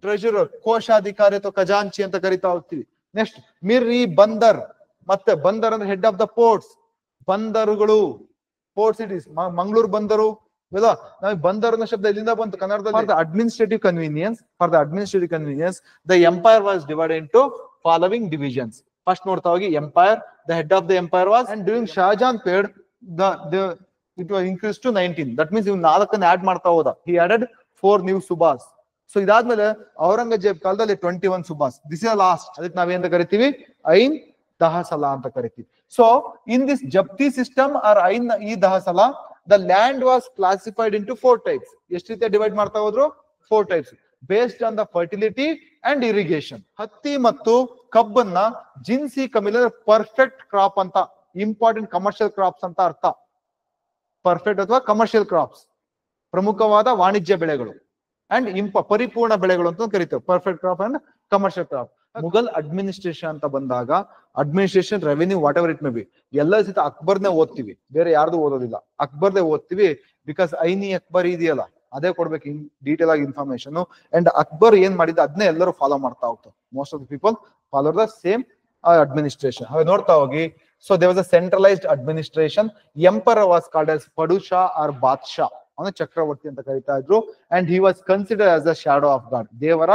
Treasurer, ಕೋಶಾಧಿಕಾರಿ ಅಥವಾ ಖಜಾಂಚಿ ಅಂತ ಕರಿತಾ ಹೋಗ್ತೀವಿ. ನೆಕ್ಸ್ಟ್ ಮಿರ್ ಇ ಬಂದರ್, ಮತ್ತೆ ಬಂದರ್ ಅಂದ್ರೆ ಹೆಡ್ ಆಫ್ ದ ಪೋರ್ಟ್ಸ್, ಬಂದರುಗಳು, ಪೋರ್ಟ್ ಸಿಟೀಸ್, ಮಂಗಳೂರು ಬಂದರು ಇಲ್ಲ. ನಮಗೆ ಬಂದರ್ ಅನ್ನೋ ಶಬ್ದ ಇಲ್ಲಿಂದ ಬಂತು ಕನ್ನಡದಲ್ಲಿ. For the administrative convenience the empire was divided into following divisions. First ನೋಡ್ತಾ ಹೋಗಿ empire, the head of the empire was, and during Shahjahan period it was increased to 19. That means ಇವ್ 4 ಆಡ್ ಮಾಡ್ತಾ ಹೋದ. He added 4 new subas. So ಇದಾದ್ಮೇಲೆ ಔರಂಗಜೇಬ್ ಕಾಲದಲ್ಲಿ 21 ಸುಬಾಸ್. This is last. ಅದಕ್ಕೆ ನಾವೇಂತ ಕರಿತೀವಿ, ಐನ್ ದಹಸಲ ಅಂತ ಕರಿತೀವಿ. ಸೊ ಇನ್ ದಿಸ್ ಜಪ್ತಿ ಸಿಸ್ಟಮ್ ಆರ್ ಐನ್ ಇ ದಹಸಲ, the land was classified into 4 types. ಎಷ್ಟು ರೀತಿ ಡಿವೈಡ್ ಮಾಡ್ತಾ ಹೋದ್ರು? 4 types based on the fertility and irrigation. ಹತ್ತಿ ಮತ್ತು ಕಬ್ಬನ್ನ ಜಿನ್ಸಿ ಕಮಿಲ ಪರ್ಫೆಕ್ಟ್ ಕ್ರಾಪ್ ಅಂತ, ಇಂಪಾರ್ಟೆಂಟ್ ಕಮರ್ಷಿಯಲ್ ಕ್ರಾಪ್ಸ್ ಅಂತ ಅರ್ಥ. ಪರ್ಫೆಕ್ಟ್ ಅಥವಾ ಕಮರ್ಷಿಯಲ್ ಕ್ರಾಪ್ಸ್, ಪ್ರಮುಖವಾದ ವಾಣಿಜ್ಯ ಬೆಳೆಗಳು, ಅಂಡ್ ಪರಿಪೂರ್ಣ ಬೆಳೆಗಳು ಅಂತ ಕರಿತೇವೆ. Perfect crop and commercial crop. Mughal administration ಅಂತ ಬಂದಾಗ, administration, revenue, what ever it may be, ಎಲ್ಲ ಸಹಿತ ಅಕ್ಬರ್ನೇ ಓದ್ತೀವಿ, ಬೇರೆ ಯಾರ್ದು ಓದೋದಿಲ್ಲ. ಅಕ್ಬರ್ದೇ ಓದ್ತೀವಿ, ಬಿಕಾಸ್ ಐನಿ ಅಕ್ಬರ್ ಇದೆಯಲ್ಲ, ಅದೇ ಕೊಡ್ಬೇಕು ಡೀಟೇಲ್ ಆಗಿ ಇನ್ಫಾರ್ಮೇಶನ್. ಅಂಡ್ ಅಕ್ಬರ್ ಏನ್ ಮಾಡಿದ ಅದನ್ನೇ ಎಲ್ಲರೂ ಫಾಲೋ ಮಾಡ್ತಾ ಹೋಗ್ತಾರೆ. Most of the people follow the same administration. ಹಾಗೆ ನೋಡ್ತಾ ಹೋಗಿ, so there was a centralized administration. Emperor was called as Padusha or Badshah, ಅವನು ಚಕ್ರವರ್ತಿ ಅಂತ ಕರೀತಾ ಇದ್ರು. And he was considered as the shadow of God, ದೇವರ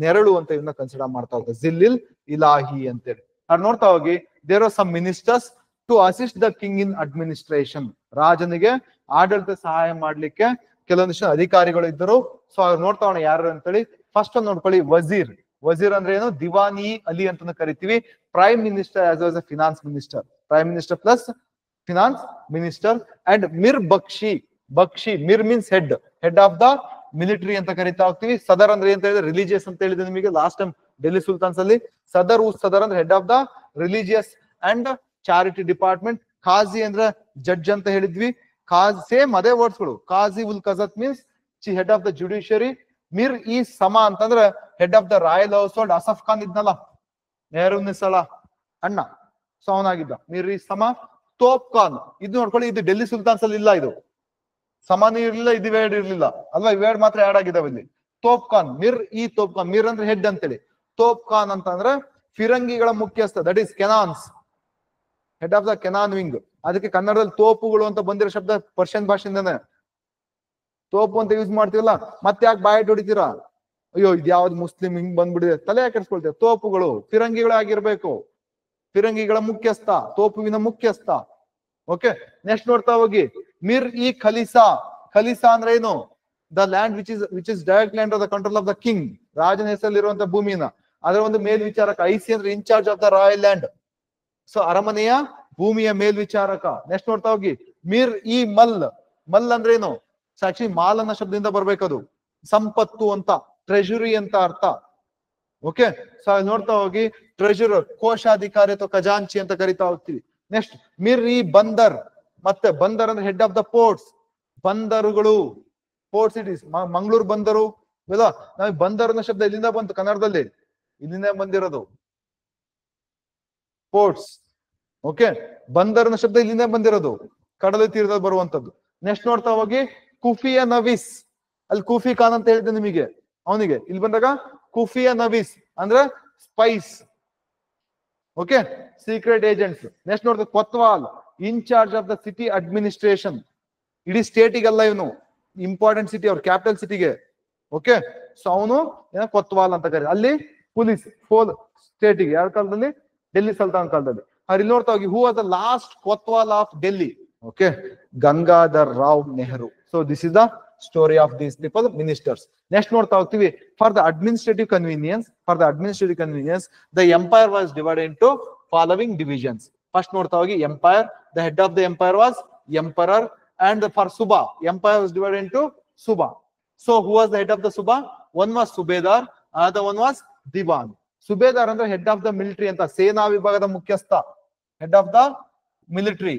ನೆರಳು ಅಂತ ಇವನ್ನ ಕನ್ಸಿಡರ್ ಮಾಡ್ತಾ ಹೋಗ್ತಾರೆ. ಜಿಲ್ಲಿಲ್ ಇಲಾಹಿ ಅಂತೇಳಿ. ಅದು ನೋಡ್ತಾ ಹೋಗಿ, there were some ministers to assist the king in administration. ರಾಜನಿಗೆ ಆಡಳಿತ ಸಹಾಯ ಮಾಡ್ಲಿಕ್ಕೆ ಕೆಲವೊಂದಿಷ್ಟು ಅಧಿಕಾರಿಗಳು ಇದ್ದರು. ಸೊ ಅವ್ರು ನೋಡ್ತಾ ಹೋಗೋಣ ಯಾರು ಅಂತೇಳಿ. ಫಸ್ಟ್ ಒಂದು ನೋಡ್ಕೊಳ್ಳಿ, ವಜೀರ್. ವಜೀರ್ ಅಂದ್ರೆ ಏನು? ದಿವಾನಿ ಅಲಿ ಅಂತ ಕರಿತೀವಿ. Prime minister as well as finance minister. Prime minister plus finance minister. And Mir Bakshi. Bakshi, Mir means head, head of the military ಅಂತ ಕರಿತಾ ಹೋಗ್ತೀವಿ. ಸದರ್ ಅಂದ್ರೆ ಅಂತ ಹೇಳಿದ್ರೆ ರಿಲಿಜಿಯಸ್ ಅಂತ ಹೇಳಿದ್ರೆ ನಿಮಗೆ ಲಾಸ್ಟ್ ಟೈಮ್ ಡೆಲ್ಲಿ ಸುಲ್ತಾನ್ಸ್ ಅಲ್ಲಿ. ಸದರ್ ಅಂದ್ರೆ head of the religious and charity department. ಖಾಜಿ ಅಂದ್ರೆ ಜಡ್ಜ್ ಅಂತ ಹೇಳಿದ್ವಿ. ಸೇಮ್ ಅದೇ ವರ್ಡ್ಸ್ಗಳು. ಖಾಜಿ ಉಲ್ ಕಜತ್ means head of the judiciary. ಮಿರ್ ಇ ಸಮ ಅಂತಂದ್ರೆ head of the royal household. Asaf Khan ಇದ್ನಲ್ಲ, ನೆಹರು ನಿಸಳ ಅಣ್ಣ, ಸೊ ಅವನಾಗಿದ್ದ. ಮಿರ್ ಇ ಸಮ. ತೋಪ್ ಖಾನ್, ಇದು ನೋಡ್ಕೊಳ್ಳಿ, ಇದು ಡೆಲ್ಲಿ ಸುಲ್ತಾನ್ಸ್ ಅಲ್ಲಿ ಇಲ್ಲ. ಇದು ಸಮಾನ ಇರ್ಲಿಲ್ಲ, ಇದು ವೇಡ್ ಇರ್ಲಿಲ್ಲ ಅಲ್ವಾ, ಇವೇಡ್ ಮಾತ್ರ ಆಡ್ ಆಗಿದಾವೆ ಇಲ್ಲಿ. ತೋಪ್ ಖಾನ್, ಮಿರ್ ಇ ತೋಪ್ ಖಾನ್. ಮಿರ್ ಅಂದ್ರೆ ಹೆಡ್ ಅಂತೇಳಿ. ತೋಪ್ ಖಾನ್ ಅಂತಂದ್ರೆ ಫಿರಂಗಿಗಳ ಮುಖ್ಯಸ್ಥ, that is cannons, head of the cannon wing. ಅದಕ್ಕೆ ಕನ್ನಡದಲ್ಲಿ ತೋಪುಗಳು ಅಂತ ಬಂದಿರೋ ಶಬ್ದ ಪರ್ಷಿಯನ್ ಭಾಷೆಯಿಂದಾನೆ. ತೋಪು ಅಂತ ಯೂಸ್ ಮಾಡ್ತೀವಲ್ಲ, ಮತ್ತೆ ಯಾಕೆ ಬಾಯಿ ಹೊಡಿತೀರಾ? ಅಯ್ಯೋ ಇದು ಯಾವ್ದು ಮುಸ್ಲಿಂ ಹಿಂಗ್ ಬಂದ್ಬಿಡಿದೆ, ತಲೆ ಕೆಡಿಸ್ಕೊಳ್ತೇವೆ. ತೋಪುಗಳು ಫಿರಂಗಿಗಳಾಗಿರ್ಬೇಕು. ಫಿರಂಗಿಗಳ ಮುಖ್ಯಸ್ಥ, ತೋಪುವಿನ ಮುಖ್ಯಸ್ಥ. ಓಕೆ, ನೆಕ್ಸ್ಟ್ ನೋಡ್ತಾ ಹೋಗಿ, ಮಿರ್ ಇ ಖಲೀಸಾ. ಖಲೀಸಾ ಅಂದ್ರೆ ಏನು? The land which is directly under the control of the king. ರಾಜನ ಹೆಸರಲ್ಲಿರುವಂತಹ ಭೂಮಿನ, ಅದರ ಒಂದು ಮೇಲ್ವಿಚಾರಕ. ಐಸಿ ಅಂದ್ರೆ in-charge of the royal land. So ಅರಮನೆಯ ಭೂಮಿಯ ಮೇಲ್ವಿಚಾರಕ. ನೆಕ್ಸ್ಟ್ ನೋಡ್ತಾ ಹೋಗಿ, ಮಿರ್ ಇ ಮಲ್. ಮಲ್ ಅಂದ್ರೆ ಏನು? ಆಕ್ಚುಲಿ ಮಾಲ್ ಅನ್ನೋ ಶಬ್ದದಿಂದ ಬರ್ಬೇಕದು. ಸಂಪತ್ತು ಅಂತ, ಟ್ರೆಜರಿ ಅಂತ ಅರ್ಥ. ಓಕೆ, ಸೊ ನೋಡ್ತಾ ಹೋಗಿ, ಟ್ರೆಜರರ್, ಕೋಶಾಧಿಕಾರಿ ಅಥವಾ ಖಜಾಂಚಿ ಅಂತ ಕರಿತಾ ಹೋಗ್ತೀವಿ. ನೆಕ್ಸ್ಟ್ ಮಿರ್ ಇ ಬಂದರ್, ಮತ್ತೆ ಬಂದರ್ ಅಂದ್ರೆ ಹೆಡ್ ಆಫ್ ದ ಪೋರ್ಟ್ಸ್, ಬಂದರುಗಳು, ಪೋರ್ಟ್ ಸಿಟೀಸ್, ಮಂಗಳೂರು ಬಂದರು ಇಲ್ಲ. ನಮಗೆ ಬಂದರ್ ಅನ್ನೋ ಶಬ್ದ ಇಲ್ಲಿಂದ ಬಂತು ಕನ್ನಡದಲ್ಲಿ, ಇಲ್ಲಿಂದ ಬಂದಿರೋದು ಪೋರ್ಟ್ಸ್. ಓಕೆ, ಬಂದರ್ ಅನ್ನೋ ಶಬ್ದ ಇಲ್ಲಿಂದ ಬಂದಿರೋದು, ಕಡಲ ತೀರದಲ್ಲಿ ಬರುವಂತದ್ದು. ನೆಕ್ಸ್ಟ್ ನೋಡ್ತಾ ಹೋಗಿ, ಕುಫಿಯ ನವೀಸ್. ಅಲ್ಲಿ ಕುಫಿ ಖಾನ್ ಅಂತ ಹೇಳಿದ್ದೆ ನಿಮಗೆ, ಅವನಿಗೆ. ಇಲ್ಲಿ ಬಂದಾಗ ಕುಫಿಯ ನವೀಸ್ ಅಂದ್ರೆ spies. Okay, secret agents. Next ನೋಡ್ತಾ ಕೊತ್ವಾಲ್, in-charge of the city administration. ಇಡೀ ಸ್ಟೇಟಿಗೆಲ್ಲ ಇವನು, ಇಂಪಾರ್ಟೆಂಟ್ ಸಿಟಿ, ಅವ್ರ ಕ್ಯಾಪಿಟಲ್ ಸಿಟಿಗೆ. ಓಕೆ, ಸೊ ಅವನು ಏನೋ ಕೊತ್ವಾಲ್ ಅಂತ ಕರೀತಾರೆ. ಅಲ್ಲಿ ಪೊಲೀಸ್, ಫೋಲ್ ಸ್ಟೇಟಿಗೆ. ಯಾರ ಕಾಲದಲ್ಲಿ? ಡೆಲ್ಲಿ ಸುಲ್ತಾನ್ ಕಾಲದಲ್ಲಿ. ಇಲ್ಲಿ ನೋಡ್ತಾ ಹೋಗಿ, who are the last Kotwal of Delhi? Okay, Gangadhar Rao Nehru. So this is the story of these people, ministers. Next ನೋಡ್ತಾ ಹೋಗ್ತೀವಿ, for the administrative convenience the empire was divided into following divisions. First ನೋಡ್ತಾ ಹೋಗಿ, empire, the head of the empire was emperor. And for Suba, empire was divided into Suba. So who was the head of the Suba? One was Subedar, another one was Diwan. Subedar ಅಂದ್ರೆ head of the military ಅಂತ, ಸೇನಾ ವಿಭಾಗದ ಮುಖ್ಯಸ್ಥ, head of the military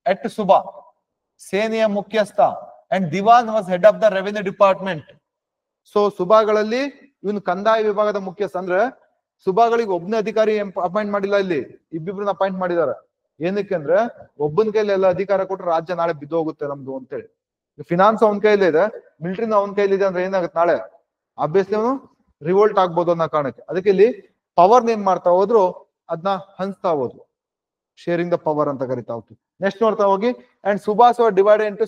at Suba, ಸೇನೆಯ ಮುಖ್ಯಸ್ಥ. And Diwan was head of the revenue department. So ಸುಬಾಗಳಲ್ಲಿ ಇವನು ಕಂದಾಯ ವಿಭಾಗದ ಮುಖ್ಯಸ್ಥ. ಅಂದ್ರೆ ಸುಬಾಗಳಿಗೆ ಒಬ್ಬನೇ ಅಧಿಕಾರಿ ಅಪಾಯಿಂಟ್ ಮಾಡಿಲ್ಲ, ಇಲ್ಲಿ ಇಬ್ಬಿಬ್ರನ್ನ ಅಪಾಯಿಂಟ್ ಮಾಡಿದ್ದಾರೆ. ಏನಕ್ಕೆ ಅಂದ್ರೆ ಒಬ್ಬನ ಕೈಲಿ ಎಲ್ಲ ಅಧಿಕಾರ ಕೊಟ್ಟರೆ ರಾಜ್ಯ ನಾಳೆ ಬಿದ್ದೋಗುತ್ತೆ ನಮ್ದು ಅಂತೇಳಿ. ಫಿನಾನ್ಸ್ ಅವನ ಕೈಲಿ ಇದೆ, ಮಿಲಿಟರಿನ ಅವನ ಕೈಲಿ ಇದೆ ಅಂದ್ರೆ ಏನಾಗುತ್ತೆ ನಾಳೆ? ಆಬ್ವಿಯಸ್ಲಿ ಅವನು ರಿವೋಲ್ಟ್ ಆಗ್ಬೋದು ಅನ್ನೋ ಕಾರಣಕ್ಕೆ. ಅದಕ್ಕೆ ಇಲ್ಲಿ ಪವರ್ ಏನ್ ಮಾಡ್ತಾ ಹೋದ್ರು ಅದನ್ನ ಹಂಚ್ತಾ ಹೋದ್ರು, ಶೇರಿಂಗ್ ದ ಪವರ್ ಅಂತ ಕರಿತಾ ಹೋಗ್ತೀವಿ. ನೆಕ್ಸ್ಟ್ ನೋಡ್ತಾ ಹೋಗಿ, ಅಂಡ್ ಸುಭಾಷ್ ಡಿವೈಡೆಡ್ ಇಂಟು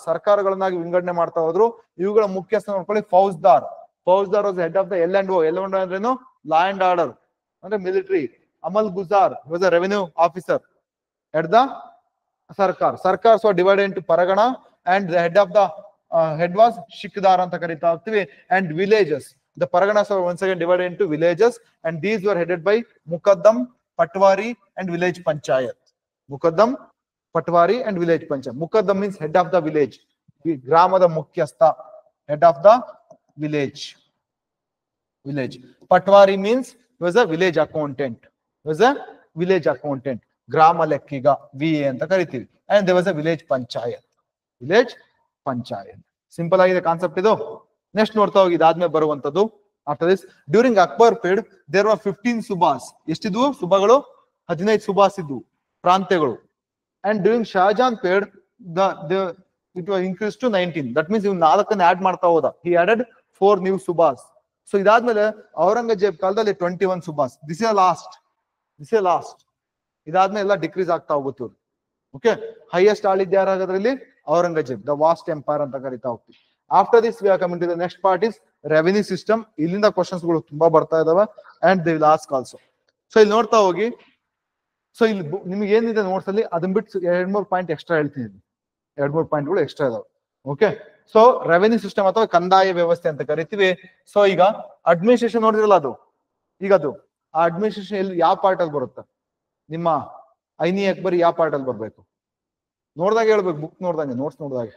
ಸರ್ಕಾರಗಳನ್ನಾಗಿ ವಿಂಗಡಣೆ ಮಾಡ್ತಾ ಹೋದ್ರು. ಇವುಗಳ ಮುಖ್ಯಸ್ಥ ನೋಡ್ಕೊಳ್ಳಿ ಫೌಜ್ದಾರ್. ಫೌಜ್ದಾರ್ was head of the L&O. L&O ಅಂದ್ರೇನು? ಲಾ ಅಂಡ್ ಆರ್ಡರ್ ಅಂದ್ರೆ ಮಿಲಿಟರಿ. ಅಮಲ್ ಗುಜಾರ್ was a revenue officer head the ಸರ್ಕಾರ್ ಸೊ ಡಿವೈಡೆಡ್ ಇಂಟು ಪರಗಣ ಅಂಡ್ ದ ಹೆಡ್ ವಾಸ್ ಶಿಕ್ದಾರ್ ಅಂತ ಕರಿತಾ ಹೋಗ್ತೀವಿ. And villages, the Paraganas are once again divided into villages, and these were headed by Mukaddam, Patwari, and village panchayat. Mukaddam, Patwari, and village panchayat. Mukaddam means head of the village. Gramada Mukhyastha, head of the village. Patwari means was a village accountant. Grama Lekkiga, VA anta karitivi. And there was a village panchayat. Simple ಆಗಿದೆ concept ಇದು. Next ನೋಡ್ತಾ ಹೋಗಿ ಇದಾದ್ಮೇಲೆ ಬರುವಂತದ್ದು. After this, during Akbar period there were 15 ಸುಬಾಸ್. ಎಷ್ಟಿದ್ವು ಸುಬಾಗಳು? 15 ಸುಬಾಸ್ ಇದ್ವು, ಪ್ರಾಂತ್ಯಗಳು. And during Shahjahan period it was increase to 19. That means ಇವ್ 4 ಆಡ್ ಮಾಡ್ತಾ ಹೋದ. ಹಿ ಆಡೆಡ್ 4 ನ್ಯೂ ಸುಬಾಸ್. ಸೊ ಇದಾದ್ಮೇಲೆ ಔರಂಗಜೇಬ್ ಕಾಲದಲ್ಲಿ 21 ಸುಬಾಸ್. This is last. ಇದಾದ್ಮೇಲೆ ಎಲ್ಲ ಡಿಕ್ರೀಸ್ ಆಗ್ತಾ ಹೋಗುತ್ತೆ. ಓಕೆ, ಹೈಯೆಸ್ಟ್ ಆಳಿದ್ದ ಯಾರಾಗೋದ್ರಲ್ಲಿ? ಔರಂಗಜೇಬ್, ದ ವಾಸ್ಟ್ ಎಂಪೈರ್ ಅಂತ ಕರಿತಾ ಹೋಗ್ತೀವಿ. After this we are coming to the next part is revenue system. ಇಲ್ಲಿಂದ ಕ್ವಶನ್ಸ್ ಗಳು ತುಂಬಾ ಬರ್ತಾ ಇದಾವೆ and they will ask also. So ಇಲ್ಲಿ ನೋಡ್ತಾ ಹೋಗಿ, ಸೊ ಇಲ್ಲಿ ನಿಮ್ಗೆ ಏನಿದೆ ನೋಟ್ಸ್ ಅಲ್ಲಿ ಅದನ್ನ ಬಿಟ್ಟು 2-3 ಪಾಯಿಂಟ್ ಎಕ್ಸ್ಟ್ರಾ ಹೇಳ್ತೀನಿ. 2-3 ಪಾಯಿಂಟ್ಗಳು ಎಕ್ಸ್ಟ್ರಾ ಇದಾವೆ. ಓಕೆ, ಸೊ ರೆವಿನ್ಯೂ ಸಿಸ್ಟಮ್ ಅಥವಾ ಕಂದಾಯ ವ್ಯವಸ್ಥೆ ಅಂತ ಕರಿತೀವಿ. ಸೊ ಈಗ ಅಡ್ಮಿನಿಸ್ಟ್ರೇಷನ್ ನೋಡಿದ್ರಲ್ಲ, ಅದು ಆ ಅಡ್ಮಿನಿಸ್ಟ್ರೇಷನ್ ಎಲ್ಲಿ ಯಾವ ಪಾರ್ಟ್ ಅಲ್ಲಿ ಬರುತ್ತೆ? ನಿಮ್ಮ ಐನಿ ಅಕ್ಬರಿ ಯಾವ ಪಾರ್ಟ್ ಅಲ್ಲಿ ಬರ್ಬೇಕು? ನೋಡ್ದಾಗ ಹೇಳ್ಬೇಕು, ಬುಕ್ ನೋಡ್ದಂಗೆ, ನೋಟ್ಸ್ ನೋಡ್ದಾಗ.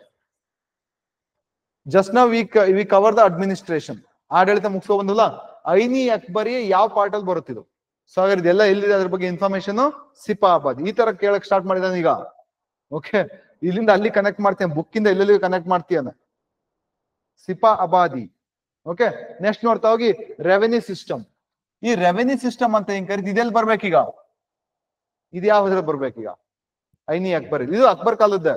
ಜಸ್ಟ್ ನಾವು ವಿ ಕವರ್ ದ ಅಡ್ಮಿನಿಸ್ಟ್ರೇಷನ್, ಆಡಳಿತ ಮುಗಿಸ್ಕೊ ಬಂದಲ್ಲ. ಐನಿ ಅಕ್ಬರಿ ಯಾವ ಪಾರ್ಟ್ ಅಲ್ಲಿ ಬರುತ್ತಿದ್ದು? ಸೊ ಹಾಗಾದ್ರೆ ಇದೆಲ್ಲ ಎಲ್ಲಿದೆ ಅದ್ರ ಬಗ್ಗೆ ಇನ್ಫಾರ್ಮೇಶನ್ ಸಿಪಾಬಾದ್. ಈ ತರ ಕೇಳಕ್ ಸ್ಟಾರ್ಟ್ ಮಾಡಿದಾನೆ ಈಗ. ಓಕೆ, ಇಲ್ಲಿಂದ ಅಲ್ಲಿ ಕನೆಕ್ಟ್ ಮಾಡ್ತೇನೆ, ಬುಕ್ ಇಂದ ಎಲ್ಲೆಲ್ಲಿ ಕನೆಕ್ಟ್ ಮಾಡ್ತೀಯನ. ಸಿಪಾ ಅಬಾದಿ. ಓಕೆ, ನೆಕ್ಸ್ಟ್ ನೋಡ್ತಾ ಹೋಗಿ ರೆವೆನ್ಯೂ ಸಿಸ್ಟಮ್. ಈ ರೆವೆನ್ಯೂ ಸಿಸ್ಟಮ್ ಅಂತ ಹೆಂಗ್ ಕರೀತಿ? ಇದೆಲ್ಲಿ ಬರ್ಬೇಕೀಗ? ಇದು ಯಾವ್ದ್ರಲ್ಲಿ ಬರ್ಬೇಕೀಗ? ಐನಿ ಅಕ್ಬರ್. ಇದು ಅಕ್ಬರ್ ಕಾಲದ್ದ.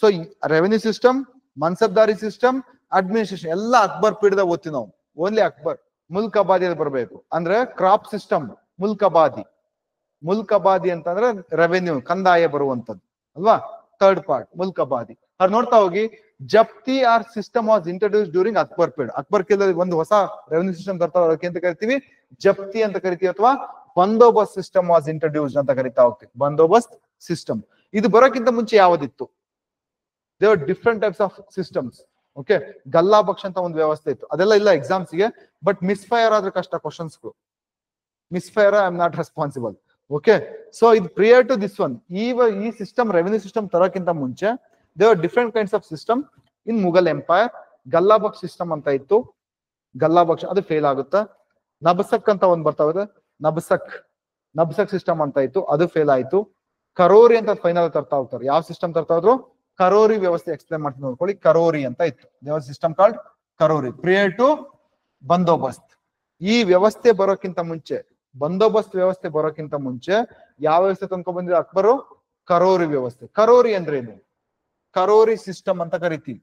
ಸೊ ರೆವೆನ್ಯೂ ಸಿಸ್ಟಮ್, ಮನ್ಸಬ್ದಾರಿ ಸಿಸ್ಟಮ್, ಅಡ್ಮಿನಿಸ್ಟ್ರೇಷನ್ ಎಲ್ಲ ಅಕ್ಬರ್ ಪೀರಿಯಡ್ ಓದ್ತೀವಿ ನಾವು. ಓನ್ಲಿ ಅಕ್ಬರ್. ಮುಲ್ಕ್ ಅಬಾದಿ ಬರ್ಬೇಕು ಅಂದ್ರೆ ಕ್ರಾಪ್ ಸಿಸ್ಟಮ್. ಮುಲ್ಕ್ ಅಬಾದಿ ಅಂತಂದ್ರೆ ರೆವೆನ್ಯೂ, ಕಂದಾಯ ಬರುವಂತದ್ದು ಅಲ್ವಾ? ಥರ್ಡ್ ಪಾರ್ಟ್ ಮುಲ್ಕ್ ಅಬಾದಿ. ಅವ್ರು ನೋಡ್ತಾ ಹೋಗಿ, ಜಪ್ತಿ or system was introduce during Akbar period. Akbar ಕಾಲದಲ್ಲಿ ಒಂದು ಹೊಸ ರೆವೆನ್ಯೂ ಸಿಸ್ಟಮ್ ತರ್ತಾರೆ, ಅದಕ್ಕೆ ಅಂತ ಕರಿತೀವಿ ಜಪ್ತಿ ಅಂತ ಕರಿತೀವಿ, ಅಥವಾ ಬಂದೋಬಸ್ತ್ ಸಿಸ್ಟಮ್ ವಾಸ್ ಇಂಟ್ರೊಡ್ಯೂಸ್ ಅಂತ ಕರಿತಾ ಹೋಗ್ತೀವಿ. ಬಂದೋಬಸ್ತ್ ಸಿಸ್ಟಮ್ ಇದು ಬರೋಕ್ಕಿಂತ ಮುಂಚೆ ಯಾವ್ದಿತ್ತು? There are different types of systems. Okay, ಗಲ್ಲಾ ಬಕ್ಷ ಅಂತ ಒಂದು ವ್ಯವಸ್ಥೆ ಇತ್ತು, ಅದೆಲ್ಲ ಇಲ್ಲ ಎಕ್ಸಾಮ್ಸ್ ಗೆ. ಬಟ್ ಮಿಸ್ಫೈರ್ ಆದ್ರೆ ಕಷ್ಟ ಕ್ವಶನ್ಸ್ಗಳು. Misfire I am not responsible. Okay, so ಇದು ಪ್ರಿಯರ್ ಟು ದಿಸ್ ಒನ್. ಈ ಸಿಸ್ಟಮ್, ರೆವೆನ್ಯೂ ಸಿಸ್ಟಮ್ ತರೋಕ್ಕಿಂತ ಮುಂಚೆ there are different kinds of system in Mughal empire. ಗಲ್ಲಾ ಬಕ್ಷ ಸಿಸ್ಟಮ್ ಅಂತ ಇತ್ತು. ಗಲ್ಲಾ ಬಕ್ಷ ಅದು ಫೇಲ್ ಆಗುತ್ತೆ. ನಬಸಕ್ ಅಂತ ಒಂದು ಬರ್ತಾ ಇದೆ, ನಬ್ಸಕ್ ಸಿಸ್ಟಮ್ ಅಂತ ಇತ್ತು, ಅದು ಫೇಲ್ ಆಯ್ತು. ಕರೋರಿ ಅಂತ ಫೈನಲ್ ತರ್ತಾ ಹೋಗ್ತಾರೆ. ಯಾವ ಸಿಸ್ಟಮ್ ತರ್ತಾ ಹೋದ್ರು? ಕರೋರಿ ವ್ಯವಸ್ಥೆ ಎಕ್ಸ್ಪ್ಲೇನ್ ಮಾಡ್ತೀನಿ ನೋಡ್ಕೊಳ್ಳಿ. ಕರೋರಿ ಅಂತ ಇತ್ತು, ದೇವರ ಸಿಸ್ಟಮ್ ಕಾಲ್ಡ್ ಕರೋರಿ. ಪ್ರಿಯರ್ ಟು ಬಂದೋಬಸ್ತ್. ಈ ವ್ಯವಸ್ಥೆ ಬರೋಕ್ಕಿಂತ ಮುಂಚೆ, ಬಂದೋಬಸ್ತ್ ವ್ಯವಸ್ಥೆ ಬರೋಕ್ಕಿಂತ ಮುಂಚೆ ಯಾವ ವ್ಯವಸ್ಥೆ ತಂದ್ಕೊಂಡ್ ಬಂದಿದೆ ಅಕ್ಬರು? ಕರೋರಿ ವ್ಯವಸ್ಥೆ. ಕರೋರಿ ಅಂದ್ರೆ ಏನು? ಕರೋರಿ ಸಿಸ್ಟಮ್ ಅಂತ ಕರಿತೀವಿ.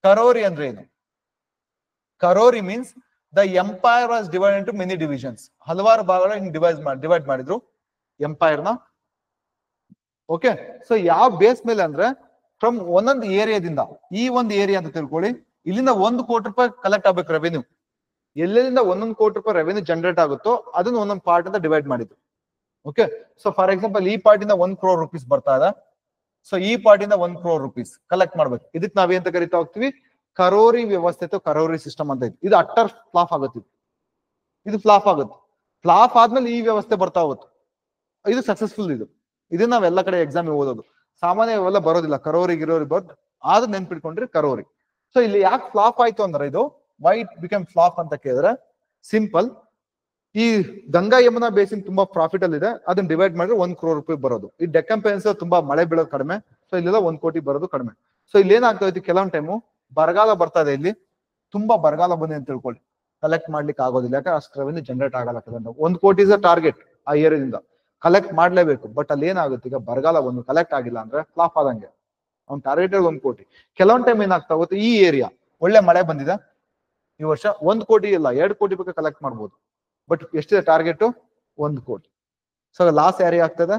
ಕರೋರಿ ಅಂದ್ರೆ ಏನು? ಕರೋರಿ means the empire was divide into many divisions. ಹಲವಾರು ಭಾಗಗಳ ಡಿವೈಡ್ ಮಾಡಿದ್ರು ಎಂಪೈರ್ ನ. ಓಕೆ, ಸೊ ಯಾವ ಬೇಸ್ ಮೇಲೆ ಅಂದ್ರೆ ಫ್ರಮ್ ಒಂದೊಂದು ಏರಿಯಾದಿಂದ, ಈ ಒಂದು ಏರಿಯಾ ಅಂತ ತಿಳ್ಕೊಳ್ಳಿ, ಇಲ್ಲಿಂದ 1 ಕೋಟಿ ರೂಪಾಯಿ ಕಲೆಕ್ಟ್ ಆಗ್ಬೇಕು ರೆವೆನ್ಯೂ. ಎಲ್ಲೆಲ್ಲಿಂದ 1 ಕೋಟಿ ರೂಪಾಯಿ ರೆವೆನ್ಯೂ ಜನರೇಟ್ ಆಗುತ್ತೋ ಅದನ್ನ ಒಂದೊಂದು ಪಾರ್ಟ್ ಅಂತ ಡಿವೈಡ್ ಮಾಡಿದ್ರು. ಓಕೆ, ಸೊ ಫಾರ್ ಎಕ್ಸಾಂಪಲ್ ಈ ಪಾರ್ಟ್ ಇಂದ 1 crore rupees ಬರ್ತಾ ಇದೆ. ಸೊ ಈ ಪಾರ್ಟ್ ಇಂದ 1 crore rupees ಕಲೆಕ್ಟ್ ಮಾಡ್ಬೇಕು. ಇದಕ್ಕೆ ನಾವೇಂತ ಕರಿತಾ ಹೋಗ್ತೀವಿ? ಕರೋರಿ ವ್ಯವಸ್ಥೆ, ಕರೋರಿ ಸಿಸ್ಟಮ್ ಅಂತ ಇತ್ತು. ಇದು ಅಟ್ಟರ್ ಫ್ಲಾಪ್ ಆಗುತ್ತೆ. ಇದು ಫ್ಲಾಪ್ ಆಗುತ್ತೆ. ಫ್ಲಾಪ್ ಆದ್ಮೇಲೆ ಈ ವ್ಯವಸ್ಥೆ ಬರ್ತಾ ಹೋಗುತ್ತೆ. ಇದು ಸಕ್ಸಸ್ಫುಲ್. ಇದನ್ನ ನಾವೆಲ್ಲ ಕಡೆ ಎಕ್ಸಾಮ್ ಓದೋದು. ಸಾಮಾನ್ಯ ಇವೆಲ್ಲ ಬರೋದಿಲ್ಲ. ಕರೋರಿ ಗಿರೋರಿ ಬರ್ದು ಆದ್ರೆ ನೆನ್ಪಿಟ್ಕೊಂಡ್ರಿ ಕರೋರಿ. ಸೊ ಇಲ್ಲಿ ಯಾಕೆ ಫ್ಲಾಪ್ ಆಯ್ತು ಅಂದ್ರೆ, ಇದು ವೈ ಇಟ್ ಬಿಕಮ್ ಫ್ಲಾಪ್ ಅಂತ ಕೇಳಿದ್ರೆ ಸಿಂಪಲ್. ಈ ಗಂಗಾ ಯಮುನಾ ಬೇಸಿನ್ ತುಂಬಾ ಪ್ರಾಫಿಟ್ ಅಲ್ಲಿ ಇದೆ, ಅದನ್ನ ಡಿವೈಡ್ ಮಾಡಿದ್ರೆ 1 crore ರೂಪಾಯಿ ಬರೋದು. ಈ ಡೆಕ್ಕನ್ ಪೆನಿನ್ಸುಲಾ ತುಂಬಾ ಮಳೆ ಬೀಳೋದು ಕಡಿಮೆ, ಸೊ ಇಲ್ಲೆಲ್ಲ 1 ಕೋಟಿ ಬರೋದು ಕಡಿಮೆ. ಸೊ ಇಲ್ಲಿ ಏನಾಗ್ತಾ ಇತ್ತು, ಕೆಲವೊಂದು ಟೈಮು ಬರಗಾಲ ಬರ್ತಾ ಇದೆ. ಇಲ್ಲಿ ತುಂಬಾ ಬರಗಾಲ ಬಂದಿದೆ ಅಂತ ತಿಳ್ಕೊಳ್ಳಿ, ಕಲೆಕ್ಟ್ ಮಾಡ್ಲಿಕ್ಕೆ ಆಗೋದಿಲ್ಲ. ಯಾಕಂದ್ರೆ ಅಷ್ಟು ರೆವೆನ್ಯೂ ಜನರೇಟ್ ಆಗಲ್ಲ. 1 ಕೋಟಿ ಇಸ್ ಅ ಟಾರ್ಗೆಟ್ ಆ ಏರಿಯಾದಿಂದ ಕಲೆಕ್ಟ್ ಮಾಡ್ಲೇಬೇಕು. ಬಟ್ ಅಲ್ಲಿ ಏನಾಗುತ್ತೆ, ಈಗ ಬರಗಾಲ ಒಂದು ಕಲೆಕ್ಟ್ ಆಗಿಲ್ಲ ಅಂದ್ರೆ ಫ್ಲಾಪ್ ಆದಂಗೆ. ಅವ್ನ ಟಾರ್ಗೆಟ್ 1 ಕೋಟಿ. ಕೆಲವೊಂದು ಟೈಮ್ ಏನಾಗ್ತಾ ಹೋಗುತ್ತೆ, ಈ ಏರಿಯಾ ಒಳ್ಳೆ ಮಳೆ ಬಂದಿದೆ, ಈ ವರ್ಷ 1 ಕೋಟಿ ಇಲ್ಲ 2 ಕೋಟಿ ಬೇಕಾದ್ರೆ ಕಲೆಕ್ಟ್ ಮಾಡ್ಬೋದು. ಬಟ್ ಎಷ್ಟಿದೆ ಟಾರ್ಗೆಟ್? 1 ಕೋಟಿ. ಸೊ ಲಾಸ್ ಯಾರಿಗೆ ಆಗ್ತದೆ?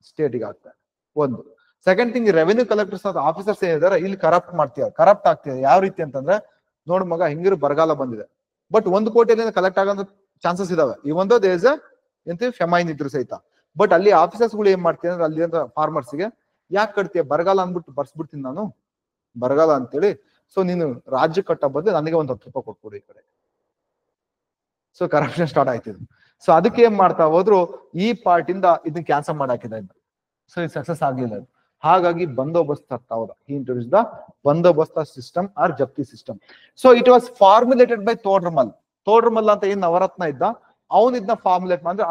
ಸ್ಟೇಟಿಗೆ ಆಗ್ತದೆ. ಒಂದು. Second thing, revenue collectors officers ಏನಿದ್ದಾರೆ ಇಲ್ಲಿ ಕರಪ್ಟ್ ಆಗ್ತಿದೆ. ಯಾವ ರೀತಿ ಅಂತಂದ್ರೆ, ನೋಡ್ ಮಗ ಹಿಂಗಿರು ಬರಗಾಲ ಬಂದಿದೆ, ಬಟ್ 1 ಕೋಟಿಯಲ್ಲಿ ಕಲೆಕ್ಟ್ ಆಗೋ ಚಾನ್ಸಸ್ ಇದಾವೆ. ಈ ಒಂದು ದೇಶ ಎಂತ ಫೆಮೈನ್ ಇದ್ರು ಸಹಿತ. ಬಟ್ ಅಲ್ಲಿ ಆಫೀಸರ್ಸ್ ಗಳು ಏನ್ ಮಾಡ್ತೀನಿ ಅಂದ್ರೆ, ಅಲ್ಲಿ ಫಾರ್ಮರ್ಸ್ಗೆ ಯಾಕೆ ಕಟ್ತೀಯ ಬರಗಾಲ ಅಂದ್ಬಿಟ್ಟು ಬರ್ಸ್ಬಿಡ್ತೀನಿ ನಾನು ಬರಗಾಲ ಅಂತೇಳಿ. ಸೊ ನೀನು ರಾಜ್ಯ ಕಟ್ಟ ಬದಲು ನನಗೆ ಒಂದು 10 ರೂಪಾಯಿ ಕೊಟ್ಬಿಡು ಈ ಕಡೆ. ಸೊ ಕರಪ್ಷನ್ ಸ್ಟಾರ್ಟ್ ಆಯ್ತಿದ್ರು. ಸೊ ಅದಕ್ಕೆ ಏನ್ ಮಾಡ್ತಾ ಹೋದ್ರು, ಈ ಪಾರ್ಟ್ ಇಂದ ಇದನ್ನ ಕ್ಯಾನ್ಸಲ್ ಮಾಡಾಕಿದ. ಸೊ ಇದು ಸಕ್ಸಸ್ ಆಗ್ಲಿಲ್ಲ. ಹಾಗಾಗಿ ಬಂದೋಬಸ್ತ್ ತರ್ತಾ ಹೋದ. ಹಿ ಇಂಟ್ರೊಡ್ಯೂಸ್ ದ ಬಂದೋಬಸ್ತ್ ಸಿಸ್ಟಮ್ ಆರ್ ಜಪ್ತಿ system. So it was formulated by Todarmal. Todarmal ಅಂತ ಏನ್ ನವರತ್ನ ಇದ್ದ, ಅವನ್ ಇದನ್ನ ಫಾರ್ಮುಲೇಟ್ ಅಂದ್ರೆ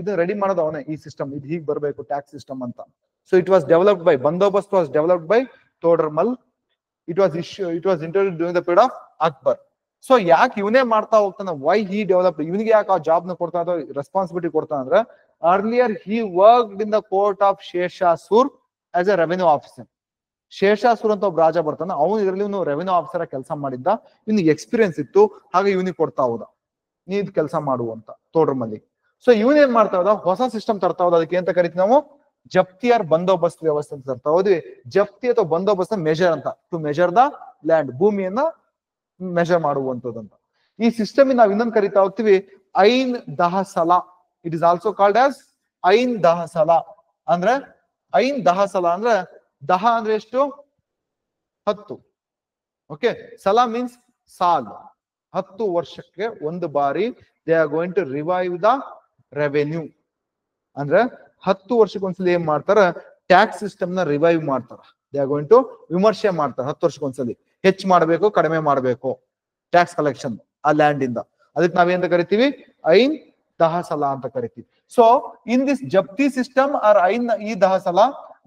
ಇದನ್ನ ರೆಡಿ ಮಾಡೋದು ಅವನೇ. ಈ ಸಿಸ್ಟಮ್ ಇದು ಹೀಗ್ ಬರ್ಬೇಕು, ಟ್ಯಾಕ್ಸ್ ಸಿಸ್ಟಮ್ ಅಂತ. So it was developed by ಬಂದೋಬಸ್ತ್ was developed by Todarmal. It was introduced during the period of Akbar. So ಯಾಕೆ ಇವನೇ ಮಾಡ್ತಾ ಹೋಗ್ತಾನೆ, ವೈ ಹಿ ಡೆವಲಪ್ಡ್, ಇವನಿಗೆ ಯಾಕೆ ಆ ಜಾಬ್ ನ ಕೊಡ್ತಾ ರೆಸ್ಪಾನ್ಸಿಬಿಲಿಟಿ ಕೊಡ್ತಾ ಅಂದ್ರೆ, earlier he worked in the court of Sheshasur as a revenue officer. Sheshasur ಅಂತ ಒಬ್ಬ ರಾಜ ಬರ್ತಾನೆ, ಅವನು ಇದರಲ್ಲಿ ಇವನು ರೆವೆನ್ಯೂ ಆಫೀಸರ್ ಕೆಲಸ ಮಾಡಿದ್ದ. ಇವನಿಗೆ ಎಕ್ಸ್ಪೀರಿಯನ್ಸ್ ಇತ್ತು, ಹಾಗೆ ಇವನಿಗೆ ಕೊಡ್ತಾ ಹೋದ, ನೀ ಇದು ಕೆಲಸ ಮಾಡುವಂತ ತೋಡ್ರಮಲ್ಲಿ. ಸೊ ಇವನೇನ್ ಮಾಡ್ತಾ ಹೋದ, ಹೊಸ ಸಿಸ್ಟಮ್ ತರ್ತಾ ಹೋದ. ಅದಕ್ಕೆ ಅಂತ ಕರಿತೀವಿ ನಾವು ಜಪ್ತಿ ಆರ್ ಬಂದೋಬಸ್ತ್ ವ್ಯವಸ್ಥೆ ಅಂತ ತರ್ತಾ ಹೋದ್ವಿ. ಜಪ್ತಿ ಅಥವಾ ಬಂದೋಬಸ್ತ್ ಮೆಜರ್ ಅಂತ, ಟು ಮೆಜರ್ ದ ಲ್ಯಾಂಡ್, ಭೂಮಿಯನ್ನ ಮೆಜರ್ ಮಾಡುವಂತದಂತ. ಈ ಸಿಸ್ಟಮ್ ನಾವು ಇನ್ನೊಂದು ಕರಿತಾ ಹೋಗ್ತೀವಿ ಐನ್ ದಹಸಲ. It is also called as ಐನ್ ದಹಸಲ. ಅಂದ್ರೆ ಐನ್ ದಹಸಲ ಅಂದ್ರೆ, ದಹ ಅಂದ್ರೆ ಎಷ್ಟು? 10. ಓಕೆ, ಸಲ ಮೀನ್ಸ್ ಸಾಲ್. 10 ವರ್ಷಕ್ಕೆ ಒಂದು ಬಾರಿ they are going to revive the revenue. ಅಂದ್ರೆ 10 ವರ್ಷಕ್ಕೆ ಒಂದ್ಸಲಿ ಏನ್ ಮಾಡ್ತಾರ, ಟ್ಯಾಕ್ಸ್ ಸಿಸ್ಟಮ್ ನ ರಿವೈವ್ ಮಾಡ್ತಾರ. ದೇ ಆರ್ ಗೋಯಿಂಗ್ ಟು ವಿಮರ್ಶೆ ಮಾಡ್ತಾರೆ 10 ವರ್ಷಕ್ಕೊಂದ್ಸಲಿ. ಹೆಚ್ಚು ಮಾಡಬೇಕು, ಕಡಿಮೆ ಮಾಡಬೇಕು ಟ್ಯಾಕ್ಸ್ ಕಲೆಕ್ಷನ್ ಆ ಲ್ಯಾಂಡ್ ಇಂದ. ಅದಕ್ಕೆ ನಾವೇಂತ ಕರಿತೀವಿ, ಐನ್ ದಹಸಲ ಅಂತ ಕರಿತೀವಿ. ಸೊ ಇನ್ ದಿಸ್ ಜಪ್ತಿ ಸಿಸ್ಟಮ್ ಆರ್ ಐನ್ ಈ ದಹಸಲ,